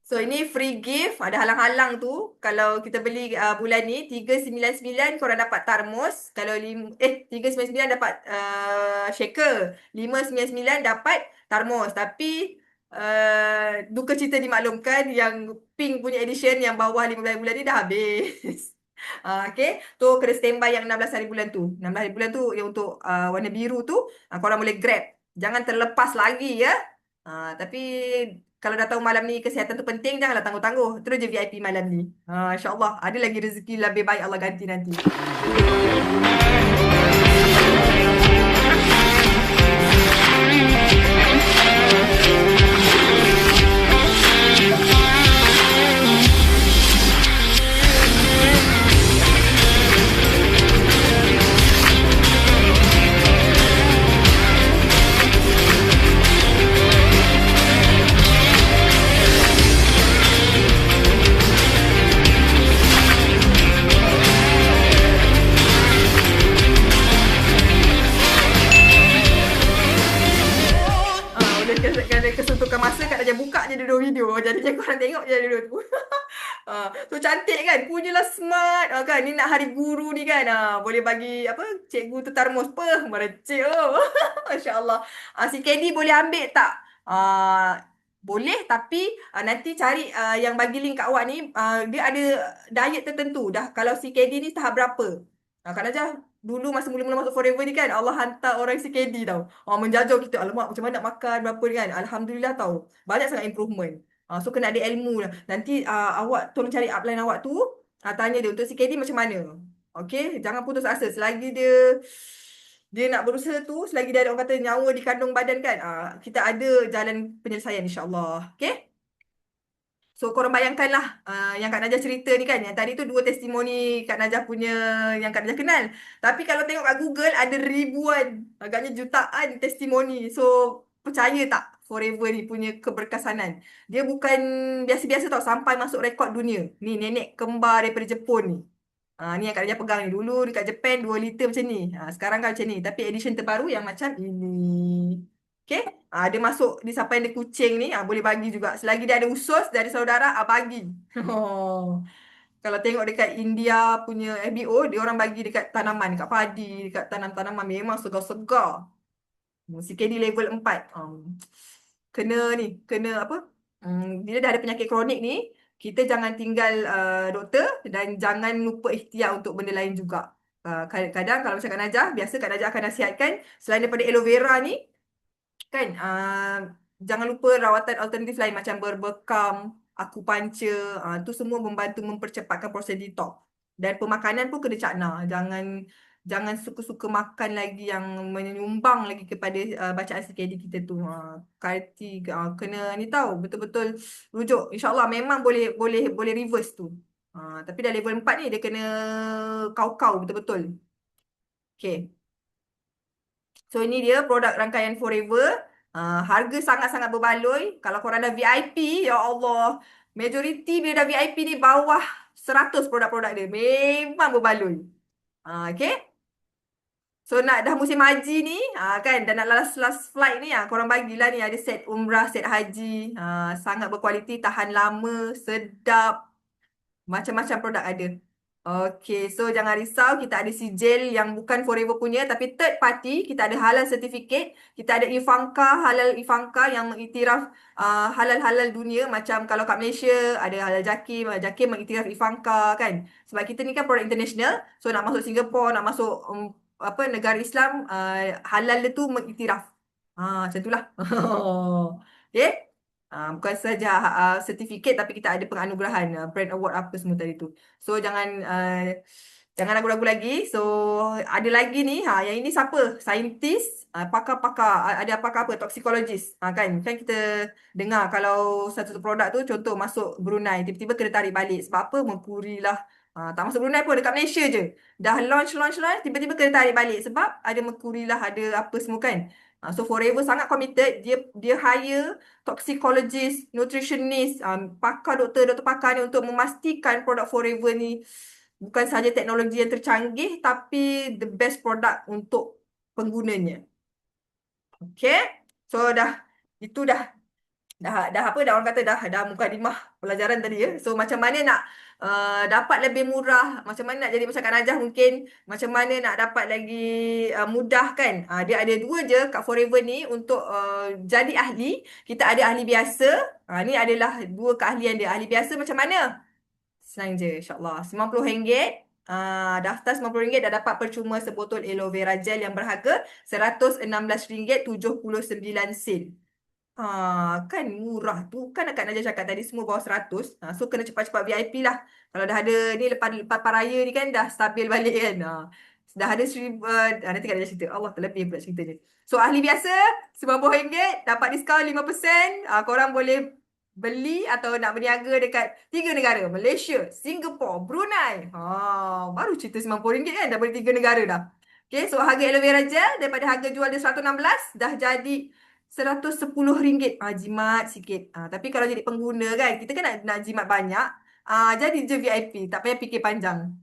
So ini free gift. Ada halang-halang tu. Kalau kita beli bulan ni 399 korang dapat termos. Kalau 399 dapat shaker. 599 dapat termos. Tapi duka cita dimaklumkan yang pink punya edition yang bawah 15 bulan ni dah habis. Okay. Tu kena standby yang 16 hari bulan tu. 16 hari bulan tu yang untuk warna biru tu korang boleh grab. Jangan terlepas lagi ya. Tapi kalau dah tahu malam ni kesihatan tu penting, janganlah tangguh-tangguh. Terus je VIP malam ni. InsyaAllah ada lagi rezeki lebih baik Allah ganti nanti. Kesuntukan masa Kak Najah buka je dulu video. Jadinya korang tengok je dulu tu. So cantik kan? Punyalah smart. Kan? Ni nak hari guru ni kan. Boleh bagi cikgu tu termos. Merecik Masya Allah. Si Candy boleh ambil tak? Boleh, tapi nanti cari yang bagi link kat awak ni. Dia ada diet tertentu. Dah kalau si Candy ni tahap berapa? Kak Najah dulu masa mula-mula masuk Forever ni kan, Allah hantar orang CKD tau. Menjajau kita, alamak macam mana nak makan, berapa ni kan. Alhamdulillah tau, banyak sangat improvement. So kena ada ilmu lah. Nanti awak tolong cari upline awak tu, tanya dia untuk CKD macam mana. Okay, jangan putus asa. Selagi dia nak berusaha tu, selagi dia ada orang kata nyawa di kandung badan kan, kita ada jalan penyelesaian insyaAllah. Okay. So korang bayangkanlah yang Kak Najah cerita ni kan. Yang tadi tu 2 testimoni Kak Najah punya yang Kak Najah kenal. Tapi kalau tengok kat Google ada ribuan, agaknya jutaan testimoni. So percaya tak Forever ni punya keberkesanan? Dia bukan biasa-biasa tau, sampai masuk rekod dunia. Ni nenek kembar daripada Jepun ni. Ni yang Kak Najah pegang ni. Dulu dekat Japan 2 liter macam ni. Sekarang kan macam ni. Tapi edition terbaru yang macam ini. Okay. Dia masuk di siapa yang ada kucing ni, boleh bagi juga. Selagi dia ada usus dari saudara, bagi. Kalau tengok dekat India punya FBO, dia orang bagi dekat tanaman, dekat padi, dekat tanam-tanaman memang segar-segar. CKD level 4. Kena apa? Bila dah ada penyakit kronik ni, kita jangan tinggal doktor dan jangan lupa ikhtiar untuk benda lain juga. Kadang-kadang kalau macam Kak Najah, biasa Kak Najah akan nasihatkan selain daripada aloe vera ni, kan, jangan lupa rawatan alternatif lain macam berbekam, akupuncture, tu semua membantu mempercepatkan proses detox. Dan pemakanan pun kena cakna. Jangan suka-suka makan lagi yang menyumbang lagi kepada bacaan CKD kita tu. Kena ni tahu betul-betul rujuk. InsyaAllah memang boleh reverse tu. Tapi dah level 4 ni dia kena kau-kau betul-betul. Okay. So ini dia produk rangkaian Forever. Harga sangat-sangat berbaloi. Kalau korang dah VIP, ya Allah. Majoriti bila dah VIP ni bawah 100 produk-produk dia. Memang berbaloi. Okay. So nak dah musim haji ni, kan, dan nak last flight ni, korang bagilah ni ada set umrah, set haji. Sangat berkualiti, tahan lama, sedap. Macam-macam produk ada. Okay, so jangan risau, kita ada sijil yang bukan Forever punya tapi third party. Kita ada halal certificate, kita ada Ivanka, halal Ivanka yang mengiktiraf halal-halal dunia. Macam kalau kat Malaysia ada halal Jakim, Jakim mengiktiraf Ivanka, kan. Sebab kita ni kan produk international, so nak masuk Singapore, nak masuk negara Islam, halal dia tu mengiktiraf. Macam itulah. Okay. Bukan saja sertifikat tapi kita ada penganugerahan brand award apa semua tadi tu. So jangan ragu-ragu lagi. So ada lagi ni, yang ini siapa? Saintis, pakar-pakar, ada pakar apa? Toxicologist. Kan kita dengar kalau satu produk tu contoh masuk Brunei, tiba-tiba kena tarik balik. Sebab apa? Merkuri lah. Tak masuk Brunei pun, dekat Malaysia je. Dah launch, tiba-tiba kena tarik balik. Sebab ada merkuri lah, ada apa semua, kan. So Forever sangat committed. Dia hire toxicologist, nutritionist, pakar doktor pakar ni untuk memastikan produk Forever ni bukan sahaja teknologi yang tercanggih tapi the best product untuk penggunanya. Okay. So itu dah apa, dah orang kata dah mukadimah pelajaran tadi, ya. So macam mana nak dapat lebih murah, macam mana nak jadi macam Kak Najah mungkin, macam mana nak dapat lagi mudah, kan. Dia ada dua je kat Forever ni untuk jadi ahli. Kita ada ahli biasa. Ni adalah dua keahlian dia. Ahli biasa macam mana? Senang je, insyaAllah. RM90. Daftar RM90 dah dapat percuma sebotol aloe vera gel yang berharga RM116.79. Kan murah tu. Kan Kak Najah cakap tadi semua bawah 100. So kena cepat-cepat VIP lah. Kalau dah ada ni lepas raya ni kan dah stabil balik, kan. Dah ada nanti Kak Najah cerita. Allah, terlebih pula ceritanya. So ahli biasa RM90 dapat diskaun 5%. Korang boleh beli atau nak berniaga dekat 3 negara. Malaysia, Singapore, Brunei. Baru cerita RM90 kan dah boleh 3 negara dah. Okay, so harga aloe vera gel daripada harga jual dia RM116 dah jadi RM110. Jimat sikit. Tapi kalau jadi pengguna, kan, kita kan nak jimat banyak. Jadi je VIP. Tak payah fikir panjang.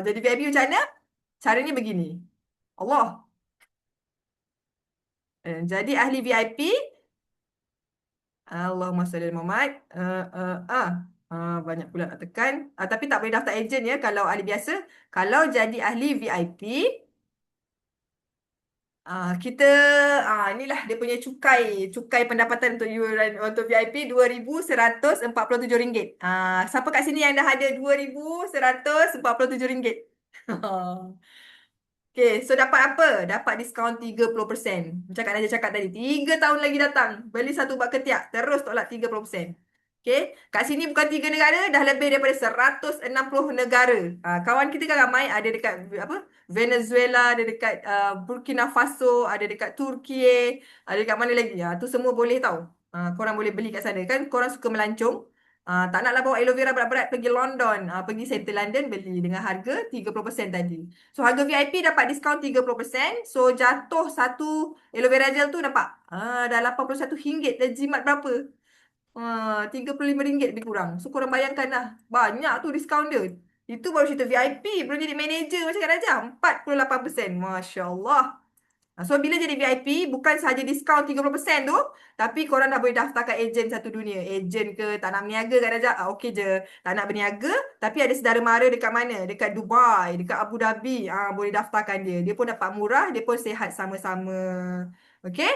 Jadi VIP macam mana? Caranya begini. Allah. Jadi ahli VIP. Allahumma salli ala Muhammad. Banyak pula nak tekan. Tapi tak boleh daftar ejen, ya, kalau ahli biasa. Kalau jadi ahli VIP, kita inilah dia punya cukai pendapatan untuk yuran untuk VIP RM2,147. Siapa kat sini yang dah ada RM2,147? Okay, so dapat apa? Dapat diskaun 30%. Macam Kak Najah cakap tadi, 3 tahun lagi datang. Beli satu bak ketiak, terus tolak 30%. Okay, kat sini bukan 3 negara, dah lebih daripada 160 negara. Kawan kita kan ramai, ada dekat apa? Venezuela, ada dekat Burkina Faso, ada dekat Turki, ada dekat mana lagi? Tu semua boleh tahu. Korang boleh beli kat sana. Kan korang suka melancong. Tak naklah bawa aloe vera berat-berat pergi London. Pergi Center London beli dengan harga 30% tadi. So harga VIP dapat diskaun 30%. So jatuh satu aloe vera gel tu nampak. Dah RM81. Dah jimat berapa? RM35 lebih kurang. So korang bayangkan lah. Banyak tu diskaun dia. Itu baru cerita VIP. Belum jadi manager macam Kak Najah. 48%. Masya Allah. So bila jadi VIP, bukan sahaja diskaun 30% tu, tapi korang dah boleh daftarkan ejen satu dunia. Ejen ke, tak nak berniaga Kak Najah? Okey je. Tak nak berniaga, tapi ada saudara mara dekat mana? Dekat Dubai, dekat Abu Dhabi. Boleh daftarkan dia. Dia pun dapat murah, dia pun sihat sama-sama. Okey?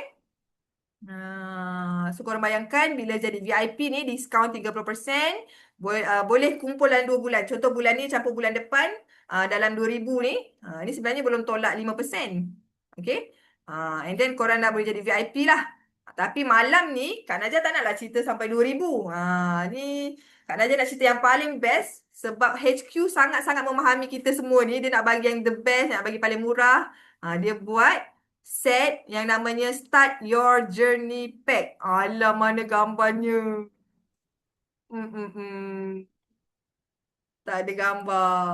So korang bayangkan bila jadi VIP ni diskaun 30%, boleh kumpul dalam 2 bulan. Contoh bulan ni campur bulan depan, dalam 2,000 ni, ni sebenarnya belum tolak 5%. Okay. And then korang dah boleh jadi VIP lah. Tapi malam ni Kak Najah tak naklah cerita sampai 2,000. Ni Kak Najah nak cerita yang paling best sebab HQ sangat-sangat memahami kita semua ni. Dia nak bagi yang the best, nak bagi paling murah. Dia buat set yang namanya Start Your Journey Pack. Alah, mana gambarnya? Tak ada gambar.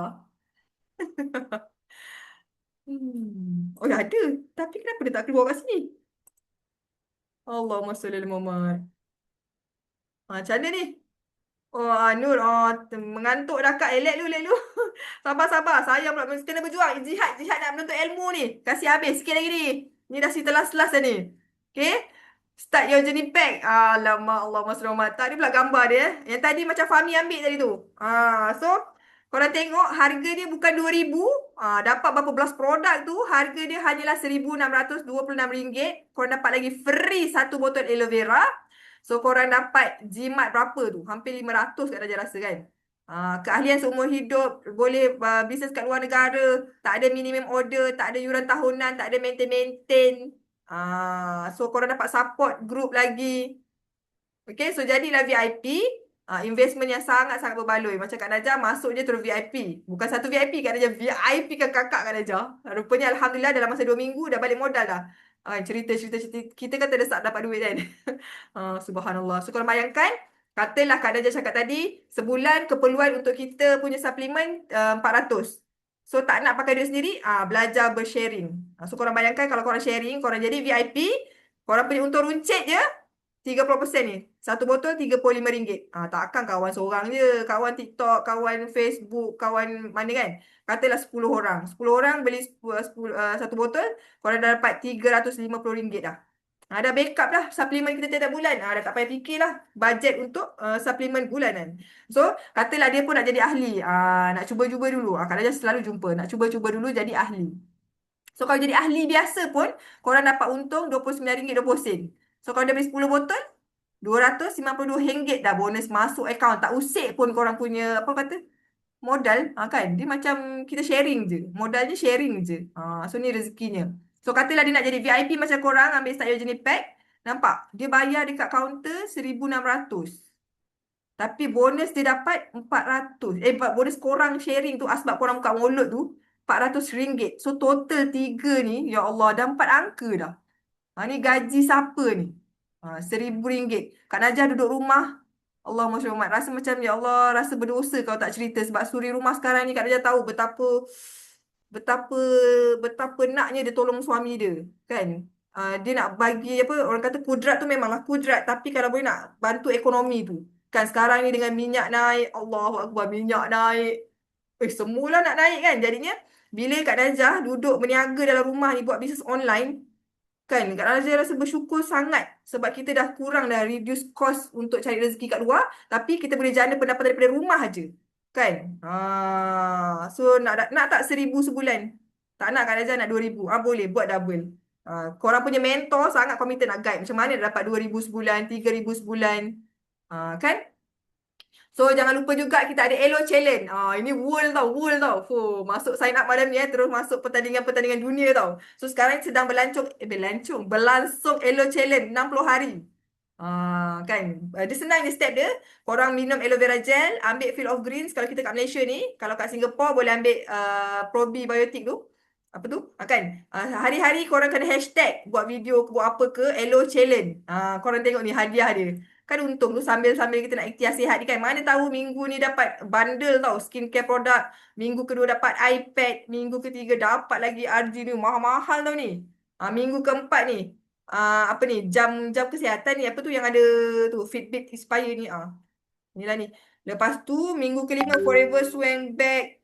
Oh, ada. Tapi kenapa dia tak keluar kat sini? Allahumma salli ala Muhammad. Macam mana ni? Oh, Nur. Mengantuk dah Kak. Elek lu. Sabar. Saya pula kena berjuang. Jihad nak menuntut ilmu ni. Kasih habis sikit lagi ni. Ni dah cerita last-last dah ni. Okay? Start Your Journey Pack. Alamak, Allahumma salli ala Muhammad. Tak ada pula gambar dia. Yang tadi macam Fahmi ambil tadi tu. So, korang tengok harga dia bukan 2,000. Dapat berapa belas produk tu. Harga dia hanyalah RM1,626. Korang dapat lagi free satu botol aloe vera. So korang dapat jimat berapa tu? Hampir 500 Kak Najah rasa kan? Keahlian seumur hidup, boleh bisnes kat luar negara, tak ada minimum order, tak ada yuran tahunan, tak ada maintain. So korang dapat support group lagi. Okay, so jadilah VIP. Investment yang sangat-sangat berbaloi. Macam Kak Najah masuk je terus VIP. Bukan satu VIP, Kak Najah VIP kan kakak Kak Najah. Rupanya Alhamdulillah dalam masa 2 minggu dah balik modal dah. Cerita. Kita kan tak ada start dapat duit kan. Subhanallah. So korang bayangkan, katalah Kak Najah cakap tadi, sebulan keperluan untuk kita punya suplemen 400. So tak nak pakai duit sendiri, belajar bersharing. So korang bayangkan kalau korang sharing, korang jadi VIP, korang punya untung runcit je 30% ni. Satu botol RM35. Takkan kawan seorang je. Kawan TikTok, kawan Facebook, kawan mana kan. Katalah 10 orang. 10 orang beli satu botol, korang dah dapat RM350 dah. Dah backup dah suplemen kita tiap bulan. Dah tak payah fikir lah bajet untuk suplemen bulanan. So, katalah dia pun nak jadi ahli. Nak cuba-cuba dulu. Kak Najah selalu jumpa. Nak cuba-cuba dulu jadi ahli. So, kalau jadi ahli biasa pun, korang dapat untung RM29.20. So, kalau dia beli 10 botol, RM252 dah bonus masuk akaun. Tak usik pun korang punya, apa kata, modal. Kan? Dia macam kita sharing je. Modalnya sharing je. So, ni rezekinya. So, katalah dia nak jadi VIP macam korang, ambil Start Your Journey Pack. Nampak? Dia bayar dekat kaunter RM1,600. Tapi bonus dia dapat RM400. Bonus korang sharing tu, sebab korang buka mulut tu, RM400. So, total 3 ni, ya Allah, dah 4 angka dah. Ni gaji siapa ni? RM1,000. Kak Najah duduk rumah. Allahumma sholli ala Muhammad. Rasa macam, ya Allah, rasa berdosa kalau tak cerita. Sebab suri rumah sekarang ni Kak Najah tahu betapa naknya dia tolong suami dia. Kan? Dia nak bagi, orang kata kudrat tu memanglah kudrat. Tapi kalau boleh nak bantu ekonomi tu. Kan sekarang ni dengan minyak naik. Allahu Akbar, minyak naik. Semualah nak naik kan. Jadinya, bila Kak Najah duduk berniaga dalam rumah ni buat bisnes online, kan, Kak Najah rasa bersyukur sangat sebab kita dah kurang dah reduce cost untuk cari rezeki kat luar, tapi kita boleh jana pendapatan daripada rumah aja. Kan? So nak tak 1,000 sebulan? Tak nak Kak Najah nak 2,000. Boleh buat double. Korang punya mentor sangat committed nak guide macam mana dapat 2,000 sebulan, 3,000 sebulan. Kan? So, jangan lupa juga kita ada Elo Challenge. Ini world tau. Masuk sign up malam ni terus masuk pertandingan dunia tau. So, sekarang sedang berlangsung Elo Challenge 60 hari. Kan? Dia senang je step dia. Korang minum aloe vera gel, ambil Field of Greens kalau kita kat Malaysia ni. Kalau kat Singapore boleh ambil probiotik tu. Apa tu? Kan? Hari-hari korang kena hashtag buat video buat apa ke Elo Challenge. Korang tengok ni hadiah dia. Kan untung tu sambil kita nak ikhtiar sihat ni kan. Mana tahu minggu ni dapat bundle tau. Skincare produk. Minggu kedua dapat iPad. Minggu ketiga dapat lagi RG ni. Mahal-mahal tau ni. Minggu keempat ni. Apa ni? Jam kesihatan ni. Apa tu yang ada tu. Fitbit Inspire ni. Inilah ni. Lepas tu minggu kelima Forever Swank Bag.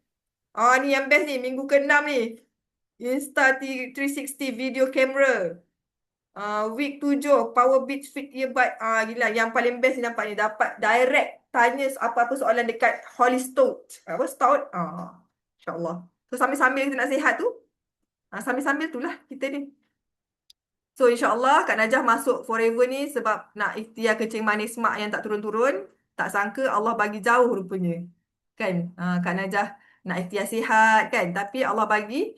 Ni yang best ni. Minggu keenam ni. Insta360 video camera. Week 7 Power Beats Fit Earbud. Gila, yang paling best ni nampak ni, dapat direct tanya apa-apa soalan dekat Holly Stout. Apa Stout? InsyaAllah. So sambil-sambil kita nak sihat tu, sambil-sambil tu lah kita ni. So insyaAllah Kak Najah masuk Forever ni sebab nak ikhtiar kencing manis mak yang tak turun-turun. Tak sangka Allah bagi jauh rupanya. Kan? Kak Najah nak ikhtiar sihat kan. Tapi Allah bagi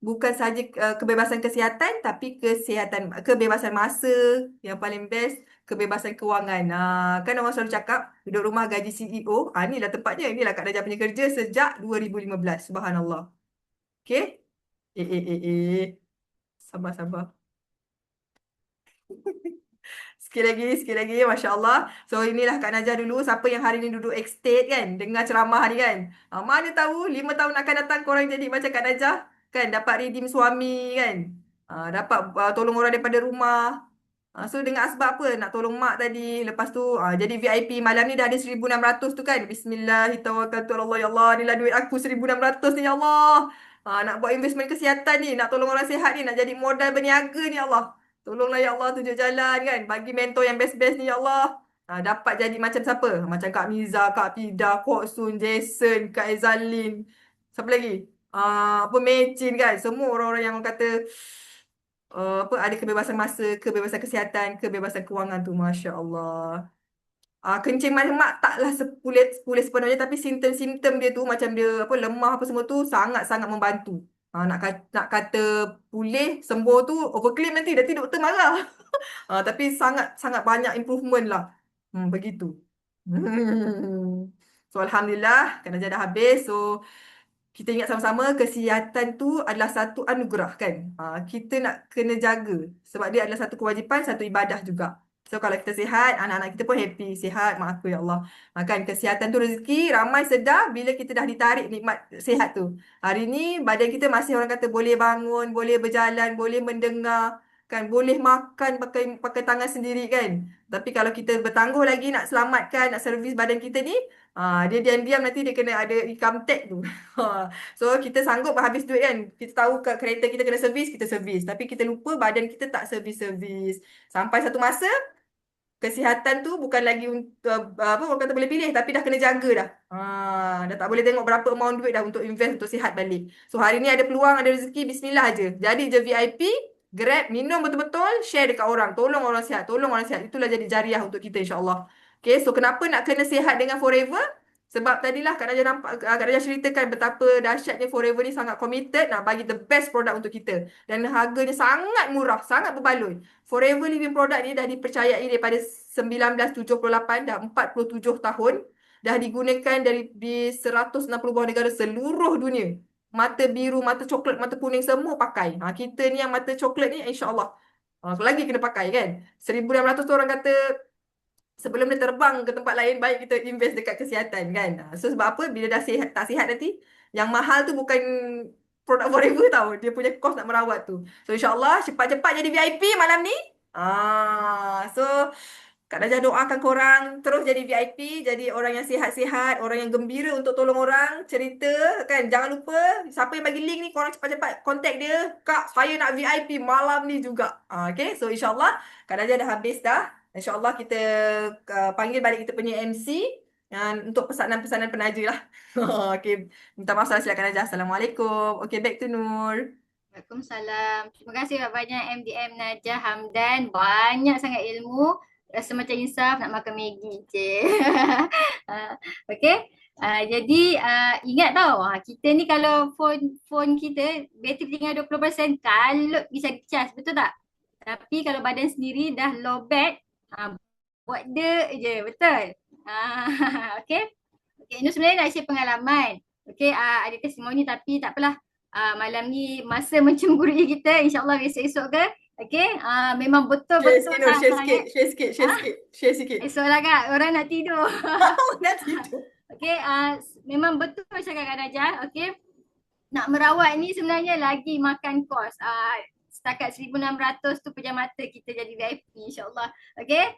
bukan saja kebebasan kesihatan, tapi kebebasan masa yang paling best, kebebasan kewangan. Kan orang selalu cakap duduk rumah gaji CEO. Inilah tempatnya. Inilah Kak Najah punya kerja sejak 2015. Subhanallah. Okay? Sabar-sabar. Sikit lagi, Masya Allah. So inilah Kak Najah dulu. Siapa yang hari ni duduk estate kan, dengar ceramah ni kan. Mana tahu 5 tahun akan datang korang jadi macam Kak Najah. Kan, dapat redeem suami kan. Dapat tolong orang daripada rumah. So dengan sebab apa? Nak tolong mak tadi. Lepas tu jadi VIP. Malam ni dah ada 1,600 tu kan. Bismillahirrahmanirrahim. Ya Allah, inilah duit aku 1,600 ni ya Allah. Nak buat investment kesihatan ni. Nak tolong orang sihat ni. Nak jadi modal berniaga ni ya Allah. Tolonglah ya Allah, tunjuk jalan kan. Bagi mentor yang best-best ni ya Allah. Dapat jadi macam siapa? Macam Kak Miza, Kak Pida, Kok Sun, Jason, Kak Ezalin. Siapa lagi? Apa Mecin kan. Semua orang-orang yang kata ada kebebasan masa, kebebasan kesihatan, kebebasan kewangan tu. Masya Allah. Kencing manis mak taklah sepulih sepenuhnya, tapi simptom-simptom dia tu macam dia lemah apa semua tu sangat-sangat membantu. Nak kata pulih sembuh tu overclaim nanti doktor marah. Tapi sangat-sangat banyak improvement lah. Begitu. So alhamdulillah kan dah habis. So kita ingat sama-sama kesihatan tu adalah satu anugerah kan. Kita nak kena jaga sebab dia adalah satu kewajipan, satu ibadah juga. So kalau kita sihat, anak-anak kita pun happy, sihat, mak aku ya Allah. Kan kesihatan tu rezeki, ramai sedar bila kita dah ditarik nikmat sihat tu. Hari ni badan kita masih orang kata boleh bangun, boleh berjalan, boleh mendengar, kan boleh makan pakai tangan sendiri kan. Tapi kalau kita bertangguh lagi nak selamatkan, nak servis badan kita ni, dia diam-diam nanti dia kena ada income tax tu. So kita sanggup habis duit kan. Kita tahu kereta kita kena servis, kita servis. Tapi kita lupa badan kita tak servis-servis. Sampai satu masa kesihatan tu bukan lagi orang kata boleh pilih, tapi dah kena jaga dah. Dah tak boleh tengok berapa amount duit dah untuk invest untuk sihat balik. So hari ni ada peluang, ada rezeki, bismillah aje. Jadi je VIP, Grab, minum betul-betul, share dekat orang. Tolong orang sihat, tolong orang sihat. Itulah jadi jariah untuk kita insya-Allah. Okay, so kenapa nak kena sihat dengan Forever? Sebab tadilah Kak Najah ceritakan betapa dahsyatnya Forever ni sangat committed nak bagi the best produk untuk kita. Dan harganya sangat murah, sangat berbaloi. Forever Living product ni dah dipercayai daripada 1978, dah 47 tahun. Dah digunakan di 160 buah negara seluruh dunia. Mata biru, mata coklat, mata kuning semua pakai. Kita ni yang mata coklat ni insya-Allah lagi kena pakai kan. 1,600 tu orang kata sebelum dia terbang ke tempat lain, baik kita invest dekat kesihatan kan. So sebab apa? Bila dah sihat, tak sihat nanti, yang mahal tu bukan produk Forever tau. Dia punya kos nak merawat tu. So insya-Allah cepat-cepat jadi VIP malam ni. So Kak Najah doakan korang terus jadi VIP, jadi orang yang sihat-sihat, orang yang gembira untuk tolong orang, cerita kan. Jangan lupa, siapa yang bagi link ni, korang cepat-cepat contact dia. Kak, saya nak VIP malam ni juga. Okay, so insyaAllah Kak Najah dah habis dah. InsyaAllah kita panggil balik kita punya MC untuk pesanan-pesanan penaja lah. Okay, minta maaf salah silap Kak Najah. Assalamualaikum. Okay, back to Nur. Waalaikumsalam. Terima kasih banyak MDM Najah Hamdan. Banyak sangat ilmu. Rasa macam insaf nak makan Maggi je. Okay. Jadi ingat tau, kita ni kalau phone kita bateri tinggal 20%, kalut bisa charge, betul tak? Tapi kalau badan sendiri dah low bat, buat dia je, betul? Okay. Ini sebenarnya nak share pengalaman. Okay, ada testimoni tapi tak apalah. Malam ni masa mencemburui kita, insyaAllah esok-esok ke. Okay, memang betul-betul Share sikit. Esok lah Kak, orang nak tidur. Nak tidur. Okay, memang betul cakap Kak Najah. Okay, nak merawat ni sebenarnya lagi makan kos. Setakat 1,600 tu pejam mata kita jadi VIP insyaAllah. Okay,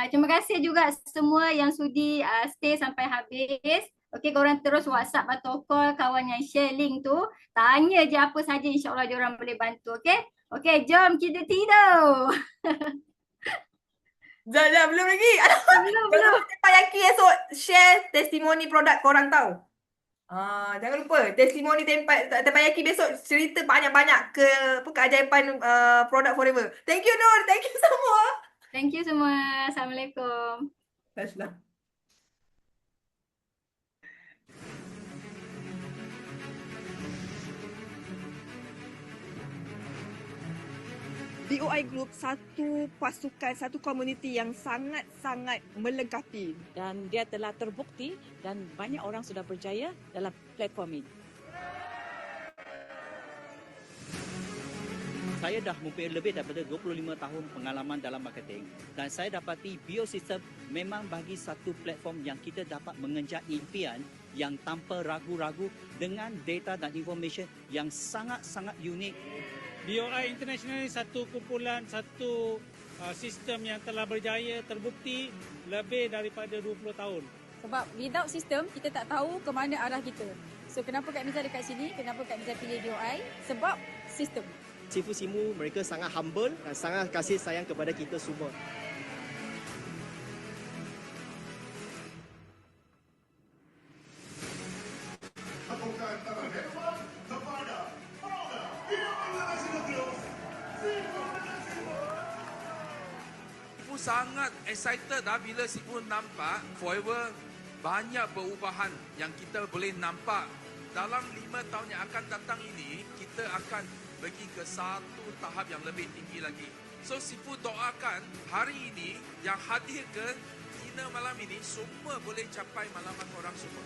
terima kasih juga semua yang sudi stay sampai habis. Okey, korang terus WhatsApp atau call kawan yang share link tu. Tanya je apa saja, insyaAllah diorang boleh bantu. Okey? Okey, jom kita tidur. Jangan, belum lagi. Belum. Teppanyaki esok share testimoni produk korang tahu. Jangan lupa testimoni teppanyaki besok cerita banyak-banyak keajaiban produk Forever. Thank you Nur, thank you semua. Thank you semua. Assalamualaikum. Dah. DOI Group satu pasukan, satu komuniti yang sangat-sangat melengkapi. Dan dia telah terbukti dan banyak orang sudah berjaya dalam platform ini. Saya dah mempunyai lebih daripada 25 tahun pengalaman dalam marketing dan saya dapati Biosystem memang bagi satu platform yang kita dapat mengejar impian yang tanpa ragu-ragu dengan data dan information yang sangat-sangat unik. DOI International ini satu kumpulan, satu sistem yang telah berjaya terbukti lebih daripada 20 tahun. Sebab without sistem, kita tak tahu ke mana arah kita. So kenapa Kak Miza dekat sini, kenapa Kak Miza pilih DOI? Sebab sistem. Sifu Simu mereka sangat humble dan sangat kasih sayang kepada kita semua. Sifu sangat excited bila Sifu nampak Forever banyak perubahan yang kita boleh nampak. Dalam 5 tahun yang akan datang ini, kita akan pergi ke satu tahap yang lebih tinggi lagi. So Sifu doakan hari ini yang hadir ke dinner malam ini semua boleh capai malaman korang semua.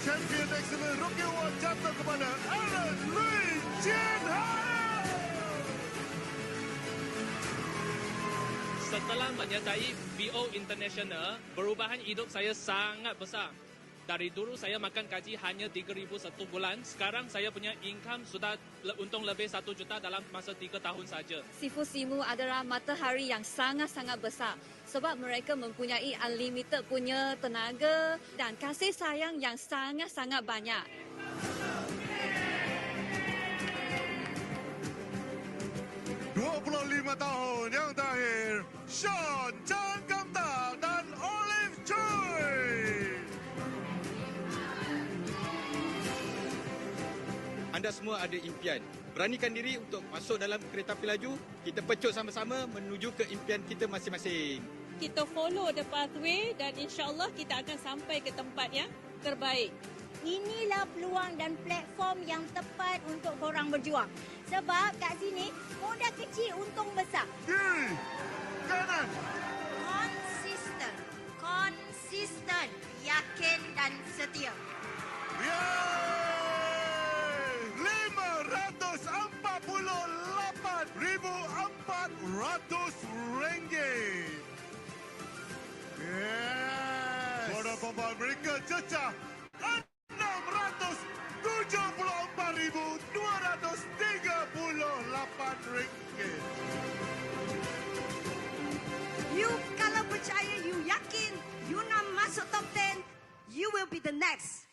Champion Excellent Rookie Award jatuh kepada Aaron Lee Jin Hai. Setelah menyertai BO International, perubahan hidup saya sangat besar. Dari dulu saya makan gaji hanya 3,000 satu bulan. Sekarang saya punya income sudah untung lebih 1 juta dalam masa 3 tahun saja. Sifu Simu adalah matahari yang sangat-sangat besar. Sebab mereka mempunyai unlimited punya tenaga dan kasih sayang yang sangat-sangat banyak. Lima tahun yang terakhir, Sean Chan Kamta dan Olive Choi. Anda semua ada impian. Beranikan diri untuk masuk dalam kereta api laju. Kita pecut sama-sama menuju ke impian kita masing-masing. Kita follow the pathway dan insyaAllah kita akan sampai ke tempat yang terbaik. Inilah peluang dan platform yang tepat untuk korang berjuang. Sebab kat sini, modal kecil untung besar. Kiri, kanan. Konsisten, yakin dan setia. Yeay! RM58,400. Yes! Modal pembawa mereka cecah RM64,238. You kalau percaya, you yakin, you nak masuk top 10, you will be the next.